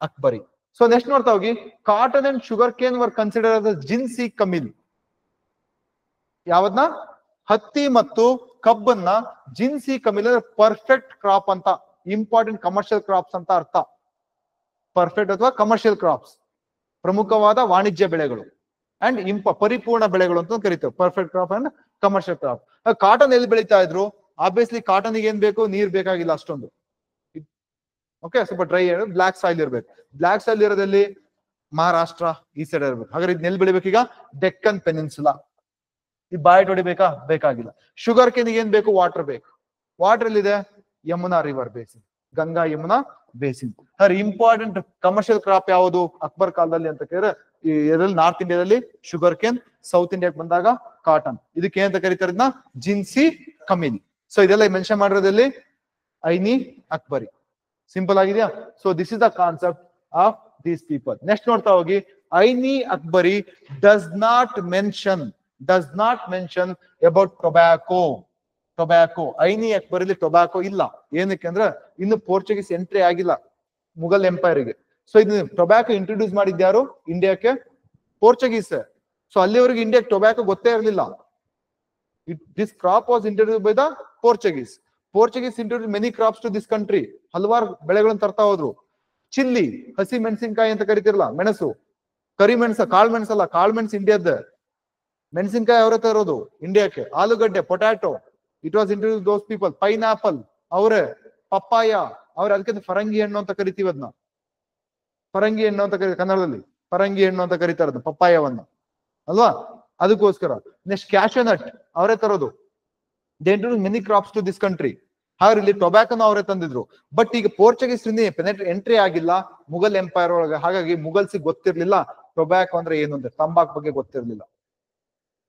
ಅಕ್ಬರಿ. ಸೊ ನೆಕ್ಸ್ಟ್ ನೋಡ್ತಾ ಹೋಗಿ, cotton and sugar cane were consider as ಜಿನ್ಸಿ ಕಮಿಲ್. ಯಾವದ್ನ? ಹತ್ತಿ ಮತ್ತು ಕಬ್ಬನ್ನ ಜಿನ್ಸಿ ಕಮಿಲ್ ಅಂದ್ರೆ ಪರ್ಫೆಕ್ಟ್ ಕ್ರಾಪ್ ಅಂತ, ಇಂಪಾರ್ಟೆಂಟ್ ಕಮರ್ಷಿಯಲ್ ಕ್ರಾಪ್ಸ್ ಅಂತ ಅರ್ಥ. ಪರ್ಫೆಕ್ಟ್ ಅಥವಾ ಕಮರ್ಷಿಯಲ್ ಕ್ರಾಪ್ಸ್, ಪ್ರಮುಖವಾದ ವಾಣಿಜ್ಯ ಬೆಳೆಗಳು ಅಂಡ್ ಪರಿಪೂರ್ಣ ಬೆಳೆಗಳು ಅಂತ ಕರಿತೇವೆ. Perfect crop and commercial crop. Cotton ಎಲ್ಲಿ ಬೆಳೀತಾ ಇದ್ರು? ಆಬ್ವಿಯಸ್ಲಿ ಕಾಟನ್ಗೆ ಏನ್ ಬೇಕು? ನೀರ್ ಬೇಕಾಗಿಲ್ಲ ಅಷ್ಟೊಂದು. ಓಕೆ, ಸ್ವಲ್ಪ ಡ್ರೈ ಬ್ಲಾಕ್ ಸಾಯಿಲ್ ಇರ್ಬೇಕು. ಬ್ಲಾಕ್ ಸಾಯಿಲ್ ಇರೋದಲ್ಲಿ ಮಹಾರಾಷ್ಟ್ರ ಈ ಸೈಡ್ ಇರ್ಬೇಕು. ಹಾಗಾದ್ರೆ ಇದನ್ನ ಎಲ್ಲಿ ಬೆಳಿಬೇಕೀಗ? ಡೆಕ್ಕನ್ ಪೆನಿನ್ಸುಲಾ. ಈ ಬಾಯ್ ಹೊಡಿಬೇಕಾ? ಬೇಕಾಗಿಲ್ಲ. ಶುಗರ್ ಕೇನಿಗೆ ಏನ್ ಬೇಕು? ವಾಟರ್ ಬೇಕು. ವಾಟರ್ ಎಲ್ಲಿದೆ? Yamuna river basin, Ganga Yamuna basin. Important commercial crop ಯಾವುದು ಅಕ್ಬರ್ ಕಾಲದಲ್ಲಿ ಅಂತ ಕೇಳಿದ್ರೆ, ಇದರಲ್ಲಿ ನಾರ್ತ್ ಇಂಡಿಯಾದಲ್ಲಿ ಶುಗರ್ ಕೇನ್, ಸೌತ್ ಇಂಡಿಯಾಕ್ಕೆ ಬಂದಾಗ ಕಾಟನ್. ಇದಕ್ಕೆ ಏನಂತ ಕರೀತಾರೆ? ಇದನ್ನ ಜಿನ್ಸಿ ಕಮಿಲ್. ಸೊ ಇದೆಲ್ಲ ಮೆನ್ಷನ್ ಮಾಡಿರೋದಲ್ಲಿ ಐನಿ ಅಕ್ಬರಿ. ಸಿಂಪಲ್ ಆಗಿದೆಯಾ? So this is the concept of these people. Next ನೋಡ್ತಾ ಹೋಗಿ, Aini Akbari does not mention about tobacco. Tobacco, ಐನಿ ಅಕ್ಬರಲ್ಲಿ ಟೊಬ್ಯಾಕೋ ಇಲ್ಲ. ಏನಕ್ಕೆ ಅಂದ್ರೆ ಇನ್ನು ಪೋರ್ಚುಗೀಸ್ ಎಂಟ್ರಿ ಆಗಿಲ್ಲ ಮುಘಲ್ ಎಂಪೈರ್ಗೆ. ಸೊ ಇದು ಟೊಬ್ಯಾಕೋ ಇಂಟ್ರೊಡ್ಯೂಸ್ ಮಾಡಿದ್ಯಾರು ಇಂಡಿಯಾಕ್ಕೆ? ಪೋರ್ಚುಗೀಸ್. ಸೊ ಅಲ್ಲಿವರೆಗೆ ಇಂಡಿಯಾಕ್ಕೆ ಟೊಬ್ಯಾಕೋ ಗೊತ್ತೇ ಇರಲಿಲ್ಲ. This crop was introduce by the Portuguese. Portuguese introduce many crops to this country. ಹಲವಾರು ಬೆಳೆಗಳನ್ನು ತರ್ತಾ ಹೋದ್ರು. ಚಿಲ್ಲಿ, ಹಸಿ ಮೆಣಸಿನ್ಕಾಯಿ ಅಂತ ಕರಿತಿರಲ್ಲ, ಮೆಣಸು, ಕರಿ ಮೆಣಸ, ಕಾಳು ಮೆಣಸಲ್ಲ, ಕಾಳು ಮೆಣಸು ಇಂಡಿಯಾದ. ಮೆಣಸಿನ್ಕಾಯಿ ಅವರೇ ತರೋದು ಇಂಡಿಯಾಕ್ಕೆ. ಆಲೂಗಡ್ಡೆ, potato, it was introduce those people. Pineapple ಅವರೇ, ಪಪ್ಪಾಯ ಅವ್ರೆ. ಅದಕ್ಕೆ ಫರಂಗಿ ಹಣ್ಣು ಅಂತ ಕರಿತೀವಿ ಅದನ್ನ. ಫರಂಗಿ ಹಣ್ಣು ಅಂತ ಕನ್ನಡದಲ್ಲಿ ಫರಂಗಿ ಹಣ್ಣು ಅಂತ ಕರೀತಾರೆ ಪಪ್ಪಾಯವನ್ನ, ಅಲ್ವಾ? ಅದಕ್ಕೋಸ್ಕರ. ನೆಕ್ಸ್ಟ್ ಕ್ಯಾಶು ನಟ್ ಅವರೇ ತರೋದು. They introduce many crops to this country. ಹಾಗೆ ಇಲ್ಲಿ ಟೊಬ್ಯಾಕೋನ ಅವರೇ ತಂದಿದ್ರು. ಬಟ್ ಈಗ ಪೋರ್ಚುಗೀಸ್ ಎಂಟ್ರಿ ಆಗಿಲ್ಲ ಮುಘಲ್ ಎಂಪೈರ್ ಒಳಗೆ. ಹಾಗಾಗಿ ಮುಘಲ್ಸಿಗೆ ಗೊತ್ತಿರ್ಲಿಲ್ಲ ಟೊಬ್ಯಾಕೋ ಅಂದ್ರೆ ಏನು ಅಂತ, ತಂಬಾಕ್ ಬಗ್ಗೆ ಗೊತ್ತಿರ್ಲಿಲ್ಲ.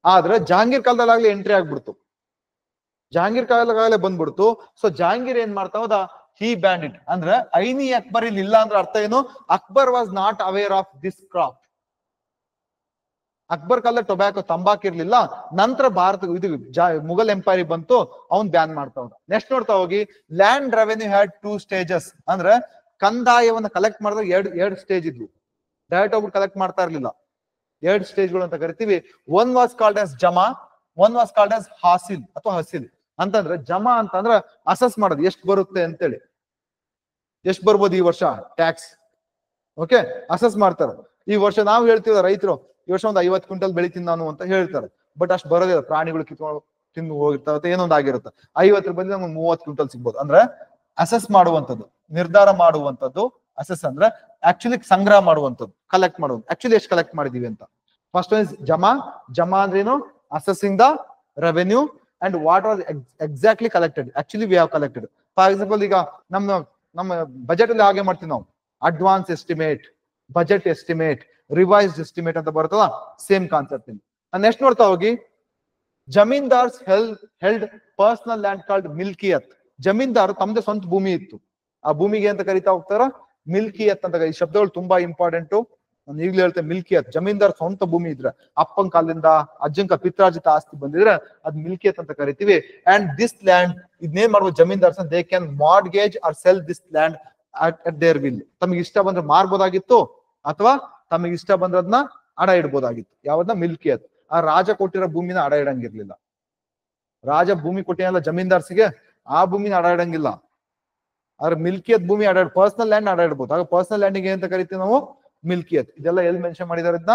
ಆದ್ರೆ ಜಹಾಂಗೀರ್ ಕಾಲದಲ್ಲಾಗ್ಲಿ ಎಂಟ್ರಿ ಆಗ್ಬಿಡ್ತು, ಜಹಾಂಗೀರ್ ಕಾಲದಾಗಲೇ ಬಂದ್ಬಿಡ್ತು. ಸೊ ಜಹಾಂಗೀರ್ ಏನ್ ಮಾಡ್ತಾ ಹೋದ? ಹಿ ಬ್ಯಾನ್ ಇಟ್. ಅಂದ್ರೆ ಐನಿ ಅಕ್ಬರ್ ಇಲ್ಲಿ ಇಲ್ಲ ಅಂದ್ರೆ ಅರ್ಥ ಏನು? Akbar was not aware of this crop. Akbar ಕಾಲದಲ್ಲಿ ಟೊಬ್ಯಾಕೋ, ತಂಬಾಕ್ ಇರ್ಲಿಲ್ಲ. ನಂತರ ಭಾರತ ಇದು ಮುಘಲ್ ಎಂಪೈರ್ ಬಂತು, ಅವ್ನ್ ಬ್ಯಾನ್ ಮಾಡ್ತಾ ಹೋದ. ನೆಕ್ಸ್ಟ್ ನೋಡ್ತಾ ಹೋಗಿ, ಲ್ಯಾಂಡ್ ರೆವೆನ್ಯೂ ಹ್ಯಾಡ್ 2 ಸ್ಟೇಜಸ್. ಅಂದ್ರೆ ಕಂದಾಯವನ್ನ ಕಲೆಕ್ಟ್ ಮಾಡಿದಾಗ ಎರಡು ಸ್ಟೇಜ್ ಇದ್ವು. ಡೈರೆಕ್ಟ್ ಒಬ್ರು ಕಲೆಕ್ಟ್ ಮಾಡ್ತಾ ಇರ್ಲಿಲ್ಲ. 2 ಸ್ಟೇಜ್ಗಳು ಅಂತ ಕರಿತೀವಿ. ಒನ್ ವಾಸ್ ಕಾಲ್ಡ್ ಆಸ್ ಜಮಾ, ಒನ್ ವಾಸ್ ಕಾಲ್ಡ್ ಆಸ್ ಹಾಸಿಲ್ ಅಥವಾ ಹಸಿಲ್. ಅಂತಂದ್ರೆ ಜಮಾ ಅಂತಂದ್ರೆ ಅಸೆಸ್ ಮಾಡೋದು, ಎಷ್ಟು ಬರುತ್ತೆ ಅಂತೇಳಿ, ಎಷ್ಟು ಬರ್ಬೋದು ಈ ವರ್ಷ ಟ್ಯಾಕ್ಸ್. ಓಕೆ, ಅಸೆಸ್ ಮಾಡ್ತಾರೆ. ಈ ವರ್ಷ ನಾವು ಹೇಳ್ತೀವಿ ರೈತರು, ಈ ವರ್ಷ ಒಂದು 50 ಕ್ವಿಂಟಲ್ ಬೆಳಿತೀನಿ ನಾನು ಅಂತ ಹೇಳ್ತಾರೆ. ಬಟ್ ಅಷ್ಟು ಬರೋದಿಲ್ಲ, ಪ್ರಾಣಿಗಳು ಕಿತ್ಕೊಂಡು ತಿಂದು ಹೋಗಿರ್ತಾವೆ, ಏನೊಂದು ಆಗಿರುತ್ತೆ. 50 ಬದಲು ನಮ್ಗೆ 30 ಕ್ವಿಂಟಲ್ ಸಿಗ್ಬೋದು. ಅಂದ್ರೆ ಅಸೆಸ್ ಮಾಡುವಂಥದ್ದು, ನಿರ್ಧಾರ ಮಾಡುವಂಥದ್ದು. ಅಸೆಸ್ ಅಂದ್ರೆ ಆಕ್ಚುಲಿ ಸಂಗ್ರಹ ಮಾಡುವಂಥದ್ದು, ಕಲೆಕ್ಟ್ ಮಾಡುವಂಥದ್ದು. ಆಕ್ಚುಲಿ ಎಷ್ಟು ಕಲೆಕ್ಟ್ ಮಾಡಿದೀವಿ ಅಂತ. ಫಸ್ಟ್ ಒನ್ ಇಸ್ ಜಮಾ. ಜಮಾ ಅಂದ್ರೇನು? Assessing the revenue and what was exactly collected. Actually we have collected. For example ಈಗ ನಮ್ಮ ಬಜೆಟ್ ಅಲ್ಲಿ ಹಾಗೆ ಮಾಡ್ತೀವಿ ನಾವು. Advance estimate, budget estimate, revised estimate ಅಂತ ಬರ್ತದ. ಸೇಮ್ ಕಾನ್ಸೆಪ್ಟ್ ಇಲ್ಲಿ. ನೆಕ್ಸ್ಟ್ ನೋಡ್ತಾ ಹೋಗಿ, zamindars held personal land called ಮಿಲ್ಕಿಯತ್. ಜಮೀನ್ದಾರ್ ತಮ್ಮದೇ ಸ್ವಂತ ಭೂಮಿ ಇತ್ತು. ಆ ಭೂಮಿಗೆ ಅಂತ ಕರಿತಾ ಹೋಗ್ತಾರ ಮಿಲ್ಕಿಯತ್ ಅಂತ. ಈ ಶಬ್ದಗಳು ತುಂಬಾ ಇಂಪಾರ್ಟೆಂಟು. ನಾನು ಈಗಲೇ ಹೇಳ್ತೇನೆ, ಮಿಲ್ಕಿಯತ್. ಜಮೀನ್ದಾರ್ ಸ್ವಂತ ಭೂಮಿ ಇದ್ರೆ, ಅಪ್ಪನ ಕಾಲದಿಂದ ಅಜ್ಜಂಕ ಪಿತ್ರಾರ್ಜಿತ ಆಸ್ತಿ ಬಂದಿದ್ರೆ ಅದ್ ಮಿಲ್ಕಿಯತ್ ಅಂತ ಕರಿತೀವಿ. ಅಂಡ್ ದಿಸ್ ಲ್ಯಾಂಡ್, ಇದನ್ನೇನ್ ಮಾಡ್ಬೋದು zamindars? They can mortgage or sell this land at their will. ತಮಗೆ ಇಷ್ಟ ಬಂದ್ರೆ ಮಾರ್ಬೋದಾಗಿತ್ತು, ಅಥವಾ ತಮಗೆ ಇಷ್ಟ ಬಂದ್ರದ್ನ ಅಡ ಇಡ್ಬೋದಾಗಿತ್ತು. ಯಾವ್ದನ್ನ? ಮಿಲ್ಕಿಯತ್. ಆ ರಾಜ ಕೊಟ್ಟಿರೋ ಭೂಮಿನ ಅಡ ಇಡಂಗಿರ್ಲಿಲ್ಲ. ರಾಜ ಭೂಮಿ ಕೊಟ್ಟಿರಲ್ಲ ಜಮೀನ್ದಾರ್ಸಿಗೆ, ಆ ಭೂಮಿನ ಅಡ ಇಡಂಗಿಲ್ಲ. ಆದ್ರೆ ಮಿಲ್ಕಿಯತ್ ಭೂಮಿ ಅಡ, ಪರ್ಸನಲ್ ಲ್ಯಾಂಡ್ ಅಡ ಇಡ್ಬೋದು. ಆಗ ಪರ್ಸನಲ್ ಲ್ಯಾಂಡಿಗೆ ಏನಂತ ಕರಿತೀವಿ ನಾವು? ಮಿಲ್ಕಿಯತ್. ಇದೆಲ್ಲ ಎಲ್ಲಿ ಮೆನ್ಷನ್ ಮಾಡಿದಾರೆ ಇದನ್ನ?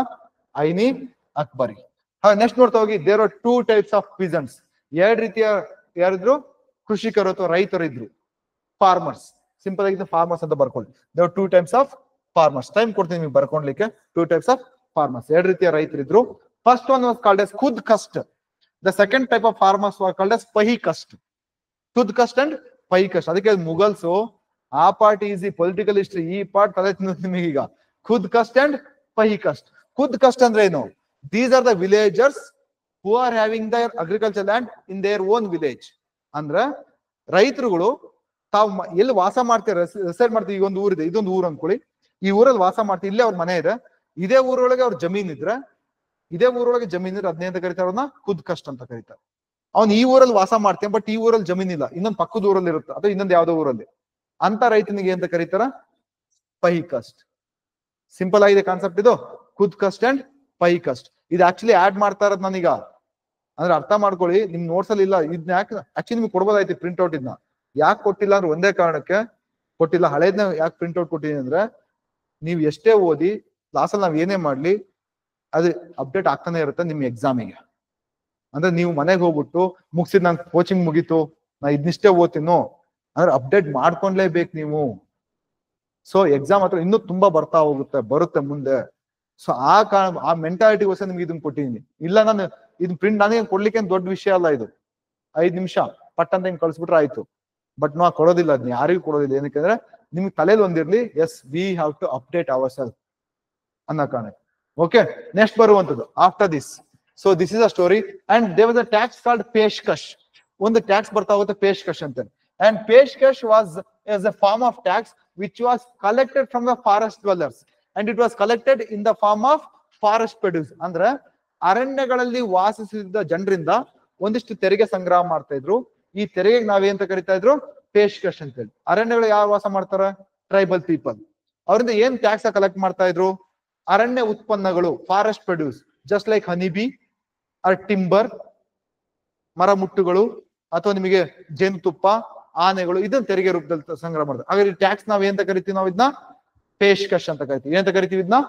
ಐನಿ ಅಕ್ಬರಿ. ನೆಕ್ಸ್ಟ್ ನೋಡ್ತಾ ಹೋಗಿ, ದೇರ್ ಆರ್ 2 ಟೈಪ್ಸ್ ಆಫ್ ಪೀಸೆಂಟ್ಸ್. 2 ರೀತಿಯ ಯಾರಿದ್ರು? ಕೃಷಿಕರು ಅಥವಾ ರೈತರು ಇದ್ರು. ಫಾರ್ಮರ್ಸ್, ಸಿಂಪಲ್ ಆಗಿ ಫಾರ್ಮರ್ಸ್ ಅಂತ ಬರ್ಕೊಳ್ಳಿ. They were 2 types of farmers. Time ಕೊಡ್ತೀನಿ ನಿಮ್ಗೆ ಬರ್ಕೊಂಡ್ಲಿಕ್ಕೆ. 2 types ಆಫ್ ಫಾರ್ಮರ್ಸ್, 2 ರೀತಿಯ ರೈತರಿದ್ರು. First one was called as ಖುದ್ ಕಸ್ಟ್. The second type of farmers was called as ಪಹಿ ಕಸ್ಟ್. ಖುದ್ ಕಸ್ಟ್ ಅಂಡ್ ಪಹಿ ಕಸ್ಟ್. ಅದಕ್ಕೆ ಮುಗಲ್ಸ್ ಆ ಪಾರ್ಟ್ ಈಸಿ, ಪೊಲಿಟಿಕಲ್ ಹಿಸ್ಟ್ರಿ ಈ ಪಾರ್ಟ್ ತಲೆ ನಿಮಗೆ ಈಗ. ಖುದ್ ಕಸ್ಟ್ ಅಂಡ್ ಪಹಿ ಕಸ್ಟ್. ಖುದ್ ಕಸ್ಟ್ ಅಂದ್ರೆ ಏನು? These are the villagers who are having their agriculture land in their own village. ಅಂದ್ರ ರೈತರುಗಳು ತಾವು ಎಲ್ಲಿ ವಾಸ ಮಾಡ್ತಾರೆ, ರಿಸೈಡ್ ಮಾಡ್ತೀವಿ. ಈಗ ಒಂದು ಊರಿದೆ, ಇದೊಂದು ಊರು ಅನ್ಕೊಳ್ಳಿ. ಈ ಊರಲ್ಲಿ ವಾಸ ಮಾಡ್ತೀವಿ, ಇಲ್ಲೇ ಅವ್ರ ಮನೆ ಇದೆ. ಇದೇ ಊರೊಳಗೆ ಅವ್ರ ಜಮೀನ್ ಇದ್ರೆ, ಅದನ್ನೇ ಅಂತ ಕರೀತಾರೆ, ಅವ್ರನ್ನ ಖುದ್ ಕಸ್ಟ್ ಅಂತ ಕರೀತಾರೆ. ಅವ್ನು ಈ ಊರಲ್ಲಿ ವಾಸ ಮಾಡ್ತೇನೆ, ಬಟ್ ಈ ಊರಲ್ಲಿ ಜಮೀನ್ ಇಲ್ಲ, ಇನ್ನೊಂದು ಪಕ್ಕದ ಊರಲ್ಲಿ ಇರುತ್ತೆ, ಅಥವಾ ಇನ್ನೊಂದು ಯಾವ್ದೋ ಊರಲ್ಲಿ. ಅಂತ ರೈತನಿಗೆ ಅಂತ ಕರೀತಾರ? ಪಹಿ ಕಸ್ಟ್. ಸಿಂಪಲ್ ಆಗಿದೆ ಕಾನ್ಸೆಪ್ಟ್ ಇದು, ಖುದ್ ಕಸ್ಟ್ ಅಂಡ್ ಪಹಿ ಕಸ್ಟ್. ಇದು ಆಕ್ಚುಲಿ ಆಡ್ ಮಾಡ್ತಾ ಇರೋದು ನಾನೀಗ. ಅಂದ್ರೆ ಅರ್ಥ ಮಾಡ್ಕೊಳ್ಳಿ, ನಿಮ್ ನೋಟ್ಸ್ ಅಲ್ಲಿ ಇಲ್ಲ. ಇದನ್ನ ಯಾಕೆ ಆಕ್ಚುಲಿ ನಿಮ್ಗೆ ಕೊಡ್ಬೋದಾಯ್ತು ಪ್ರಿಂಟ್ ಔಟ್. ಇದನ್ನ ಯಾಕೆ ಕೊಟ್ಟಿಲ್ಲ ಅಂದ್ರೆ ಒಂದೇ ಕಾರಣಕ್ಕೆ ಕೊಟ್ಟಿಲ್ಲ. ಹಳೇದ್ನ ಯಾಕೆ ಪ್ರಿಂಟ್ ಔಟ್ ಕೊಟ್ಟಿದ್ದೀನಿ ಅಂದ್ರೆ, ನೀವ್ ಎಷ್ಟೇ ಓದಿ ಕ್ಲಾಸಲ್ಲಿ ನಾವ್ ಏನೇ ಮಾಡ್ಲಿ ಅದು ಅಪ್ಡೇಟ್ ಆಗ್ತಾನೆ ಇರುತ್ತೆ ನಿಮ್ ಎಕ್ಸಾಮಿಗೆ. ಅಂದ್ರೆ ನೀವು ಮನೆಗೆ ಹೋಗ್ಬಿಟ್ಟು ಮುಗಿಸಿದ್ ನನ್ ಕೋಚಿಂಗ್ ಮುಗೀತು, ನಾ ಇದನ್ನಿಷ್ಟೇ ಓದ್ತೀನೋ ಅಂದ್ರೆ ಅಪ್ಡೇಟ್ ಮಾಡ್ಕೊಂಡ್ಲೇಬೇಕು ನೀವು. ಸೊ ಎಕ್ಸಾಮ್ ಹತ್ರ ಇನ್ನೂ ತುಂಬಾ ಬರುತ್ತೆ ಮುಂದೆ. ಸೊ ಆ ಕಾರಣ, ಆ ಮೆಂಟಾಲಿಟಿಗೋಸ್ಕರ ನಿಮ್ಗೆ ಇದನ್ನ ಕೊಟ್ಟಿದ್ದೀನಿ. ಇಲ್ಲ ನಾನು ಇದನ್ನ ಪ್ರಿಂಟ್ ನನಗೆ ಕೊಡ್ಲಿಕ್ಕೆ ದೊಡ್ಡ ವಿಷಯ ಅಲ್ಲ ಇದು. 5 ನಿಮಿಷ ಪಟ್ ಅಂತ ಹಿಂಗ್ ಕಳ್ಸ್ಬಿಟ್ರೆ ಆಯ್ತು. ಬಟ್ ನಾವು ಕೊಡೋದಿಲ್ಲ, ಅದನ್ನ ಯಾರಿಗೂ ಕೊಡೋದಿಲ್ಲ. ಏನಕ್ಕೆ ನಿಮ್ಗೆ ತಲೆಯಲ್ಲಿ ಒಂದಿರ್ಲಿ, as we have to update our self ಅನ್ನೋ ಕಾರಣ. ಓಕೆ, ನೆಕ್ಸ್ಟ್ ಬರುವಂತದ್ದು after this. So this is a story. And there was a tax called ಪೇಶ್ಕಶ್. ಒಂದು ಟ್ಯಾಕ್ಸ್ ಬರ್ತಾ ಹೋಗುತ್ತೆ ಪೇಶ್ಕಶ್ ಅಂತ. ಅಂಡ್ ಪೇಶ್ಕಶ್ was as a form of tax which was collected from the forest dwellers and it was collected in the form of forest produce. ಅಂದ್ರೆ ಅರಣ್ಯಗಳಲ್ಲಿ ವಾಸಿಸಿದ ಜನರಿಂದ ಒಂದಿಷ್ಟು ತೆರಿಗೆ ಸಂಗ್ರಹ ಮಾಡ್ತಾ ಇದ್ರು. ಈ ತೆರಿಗೆಗೆ ನಾವೇಂತ ಕರಿತಾ ಇದ್ರು? ಪೇಶ್ಕಶ್ ಅಂತ ಹೇಳಿ. ಅರಣ್ಯಗಳು ಯಾರು ವಾಸ ಮಾಡ್ತಾರ? Tribal people. ಅವರಿಂದ ಏನ್ ಟ್ಯಾಕ್ಸ್ ಕಲೆಕ್ಟ್ ಮಾಡ್ತಾ ಇದ್ರು? ಅರಣ್ಯ ಉತ್ಪನ್ನಗಳು, forest produce, just like honey bee or timber, ಮರ ಮುಟ್ಟುಗಳು, ಅಥವಾ ನಿಮಗೆ ಜೇನುತುಪ್ಪ, ಆನೆಗಳು, ಇದನ್ನ ತೆರಿಗೆ ರೂಪದಲ್ಲಿ ಸಂಗ್ರಹ ಮಾಡ್ತಾರೆ. ಹಾಗಾದ್ರೆ ಟ್ಯಾಕ್ಸ್ ನಾವ್ ಏನ್ ಕರಿತೀವಿ? ನಾವು ಇದನ್ನ ಪೇಶ್ಕಶ್ ಅಂತ ಕರಿತೀವಿ. ಏನಂತ ಕರಿತೀವಿ ಇದನ್ನ?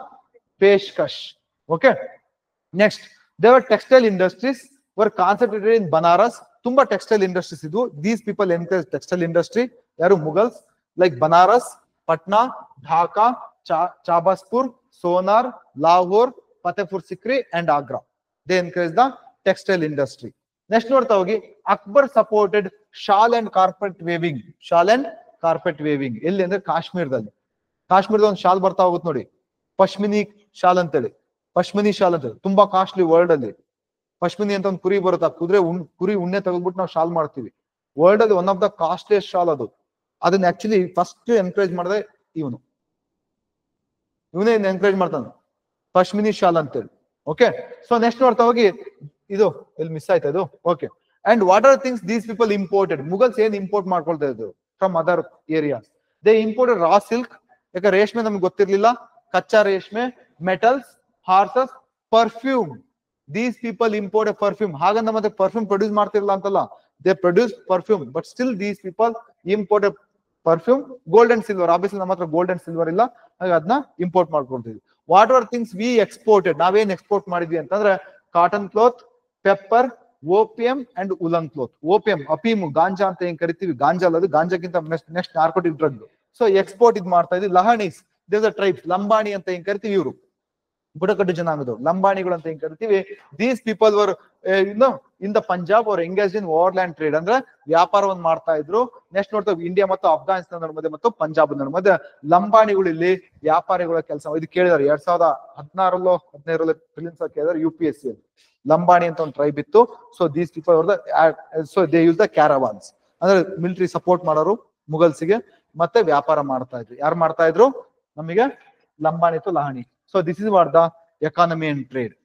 ಪೇಶ್ಕಶ್. Okay, next they were textile industries were concentrated in Banaras. ತುಂಬಾ ಟೆಕ್ಸ್ಟೈಲ್ ಇಂಡಸ್ಟ್ರೀಸ್ ಇದ್ವು. These people encourage textile industry. ಯಾರು? ಮುಗಲ್ಸ್. ಲೈಕ್ ಬನಾರಸ್, ಪಟ್ನಾ, ಢಾಕಾ, ಚಾಬಾಸ್ಪುರ್, ಸೋನಾರ್, Lahore, Fatehpur Sikri and Agra. They encourage the textile industry. Next ನೋಡ್ತಾ ಹೋಗಿ, Akbar supported shawl and carpet weaving. Shawl and carpet weaving ಎಲ್ಲಿ ಅಂದ್ರೆ ಕಾಶ್ಮೀರದಲ್ಲಿ. ಕಾಶ್ಮೀರದ ಒಂದು ಶಾಲ್ ಬರ್ತಾ ಹೋಗುತ್ತೆ ನೋಡಿ, ಪಶ್ಮಿನಿ ಶಾಲ್ ಅಂತೇಳಿ. ಪಶ್ಮಿನಿ ಶಾಲ್ ಅಂತೇಳಿ ತುಂಬಾ ಕಾಸ್ಟ್ಲಿ ವರ್ಲ್ಡ್ ಅಲ್ಲಿ. ಪಶ್ಮಿನಿ ಅಂತ ಒಂದು ಕುರಿ ಬರುತ್ತೆ, ಕುರಿ ಉಣ್ಣೆ ತೆಗೆದ್ಬಿಟ್ಟು ನಾವು ಶಾಲ್ ಮಾಡ್ತೀವಿ. ವರ್ಲ್ಡ್ ಅಲ್ಲಿ one of the costliest shawl ಅದು. ಅದನ್ನ ಆಕ್ಚುಲಿ ಫಸ್ಟ್ ಎನ್ಕರೇಜ್ ಮಾಡಿದೆ ಇವನೇ ಎನ್ಕರೇಜ್ ಮಾಡ್ತಾನೆ, ಪಶ್ಮಿನಿ ಶಾಲ್ ಅಂತೇಳಿ. ಓಕೆ, ಸೊ ನೆಕ್ಸ್ಟ್ ನೋಡ್ತಾ ಹೋಗಿ, ಇದು ಇಲ್ಲಿ ಮಿಸ್ ಆಯ್ತಾ ಇದು? Okay, and what are things these people imported? Mughals ಏನ್ ಇಂಪೋರ್ಟ್ ಮಾಡ್ಕೊಳ್ತಾ ಇದ್ರು from other areas? They imported raw silk. ಯಾಕೆ ರೇಷ್ಮೆ ನಮ್ಗೆ ಗೊತ್ತಿರ್ಲಿಲ್ಲ. ಕಚ್ಚಾ ರೇಷ್ಮೆ, metals, horses, perfume. These people imported perfume. ಹಾಗಂತ ಮತ್ತೆ ಪರ್ಫ್ಯೂಮ್ ಪ್ರೊಡ್ಯೂಸ್ ಮಾಡ್ತಿರ್ಲಿಲ್ಲ ಅಂತಲ್ಲ, they produce perfume, but still these people imported perfume. Gold and silver, obviously ನಮ್ಮ ಹತ್ರ ಗೋಲ್ಡ್ ಅಂಡ್ ಸಿಲ್ವರ್ ಇಲ್ಲ, ಹಾಗೆ ಅದನ್ನ ಇಂಪೋರ್ಟ್ ಮಾಡ್ಕೊಳ್ತೀವಿ. What are things we exported? ನಾವೇನ್ ಎಕ್ಸ್ಪೋರ್ಟ್ ಮಾಡಿದ್ವಿ ಅಂತಂದ್ರೆ, cotton cloth, pepper, opium and woollen cloth. Opium, ಅಫೀಮು, ಗಾಂಜಾ ಅಂತ ಏನ್ ಕರಿತೀವಿ, ಗಾಂಜಾ ಅಲ್ಲದು, ಗಾಂಜಾಕ್ಕಿಂತ next narcotic drug. So export ಇದು ಮಾಡ್ತಾ ಇದ್ವಿ. ಲಹಣೀಸ್, ದೇರ್ ಟ್ರೈಬ್ಸ್, ಲಂಬಾಣಿ ಅಂತ ಏನ್ ಕರಿತೀವಿ, ಇವರು ಬುಡಕಟ್ಟು ಜನಾಂಗದವರು, ಲಂಬಾಣಿಗಳು ಅಂತ ಏನ್ ಕರಿತೀವಿ. These people were in the Punjab are engage in overland trade. ಅಂದ್ರೆ ವ್ಯಾಪಾರವನ್ನು ಮಾಡ್ತಾ ಇದ್ರು. ನೆಕ್ಸ್ಟ್ ನೋಡ್ತಾ ಇಂಡಿಯಾ ಮತ್ತು ಅಫ್ಘಾನಿಸ್ತಾನ ಮಧ್ಯೆ ಮತ್ತು ಪಂಜಾಬ್ ಮಧ್ಯೆ ಲಂಬಾಣಿಗಳು ಇಲ್ಲಿ ವ್ಯಾಪಾರಿಗಳ ಕೆಲಸ. ಇದು ಕೇಳಿದಾರೆ 2016 17 ಪ್ರಿಲಿಮ್ಸ್ ಕೇಳಿದಾರೆ UPSC ಅಲ್ಲಿ. ಲಂಬಾಣಿ ಅಂತ ಒಂದು ಟ್ರೈಬ್ ಇತ್ತು. So these people so they use the caravans. ಅಂದ್ರೆ ಮಿಲಿಟರಿ ಸಪೋರ್ಟ್ ಮಾಡೋರು ಮುಗಲ್ಸಿಗೆ, ಮತ್ತೆ ವ್ಯಾಪಾರ ಮಾಡ್ತಾ ಇದ್ರು. ಯಾರು ಮಾಡ್ತಾ ಇದ್ರು? ನಮಗೆ Lambani to ಲಹಣಿ. So this is what the economy and trade.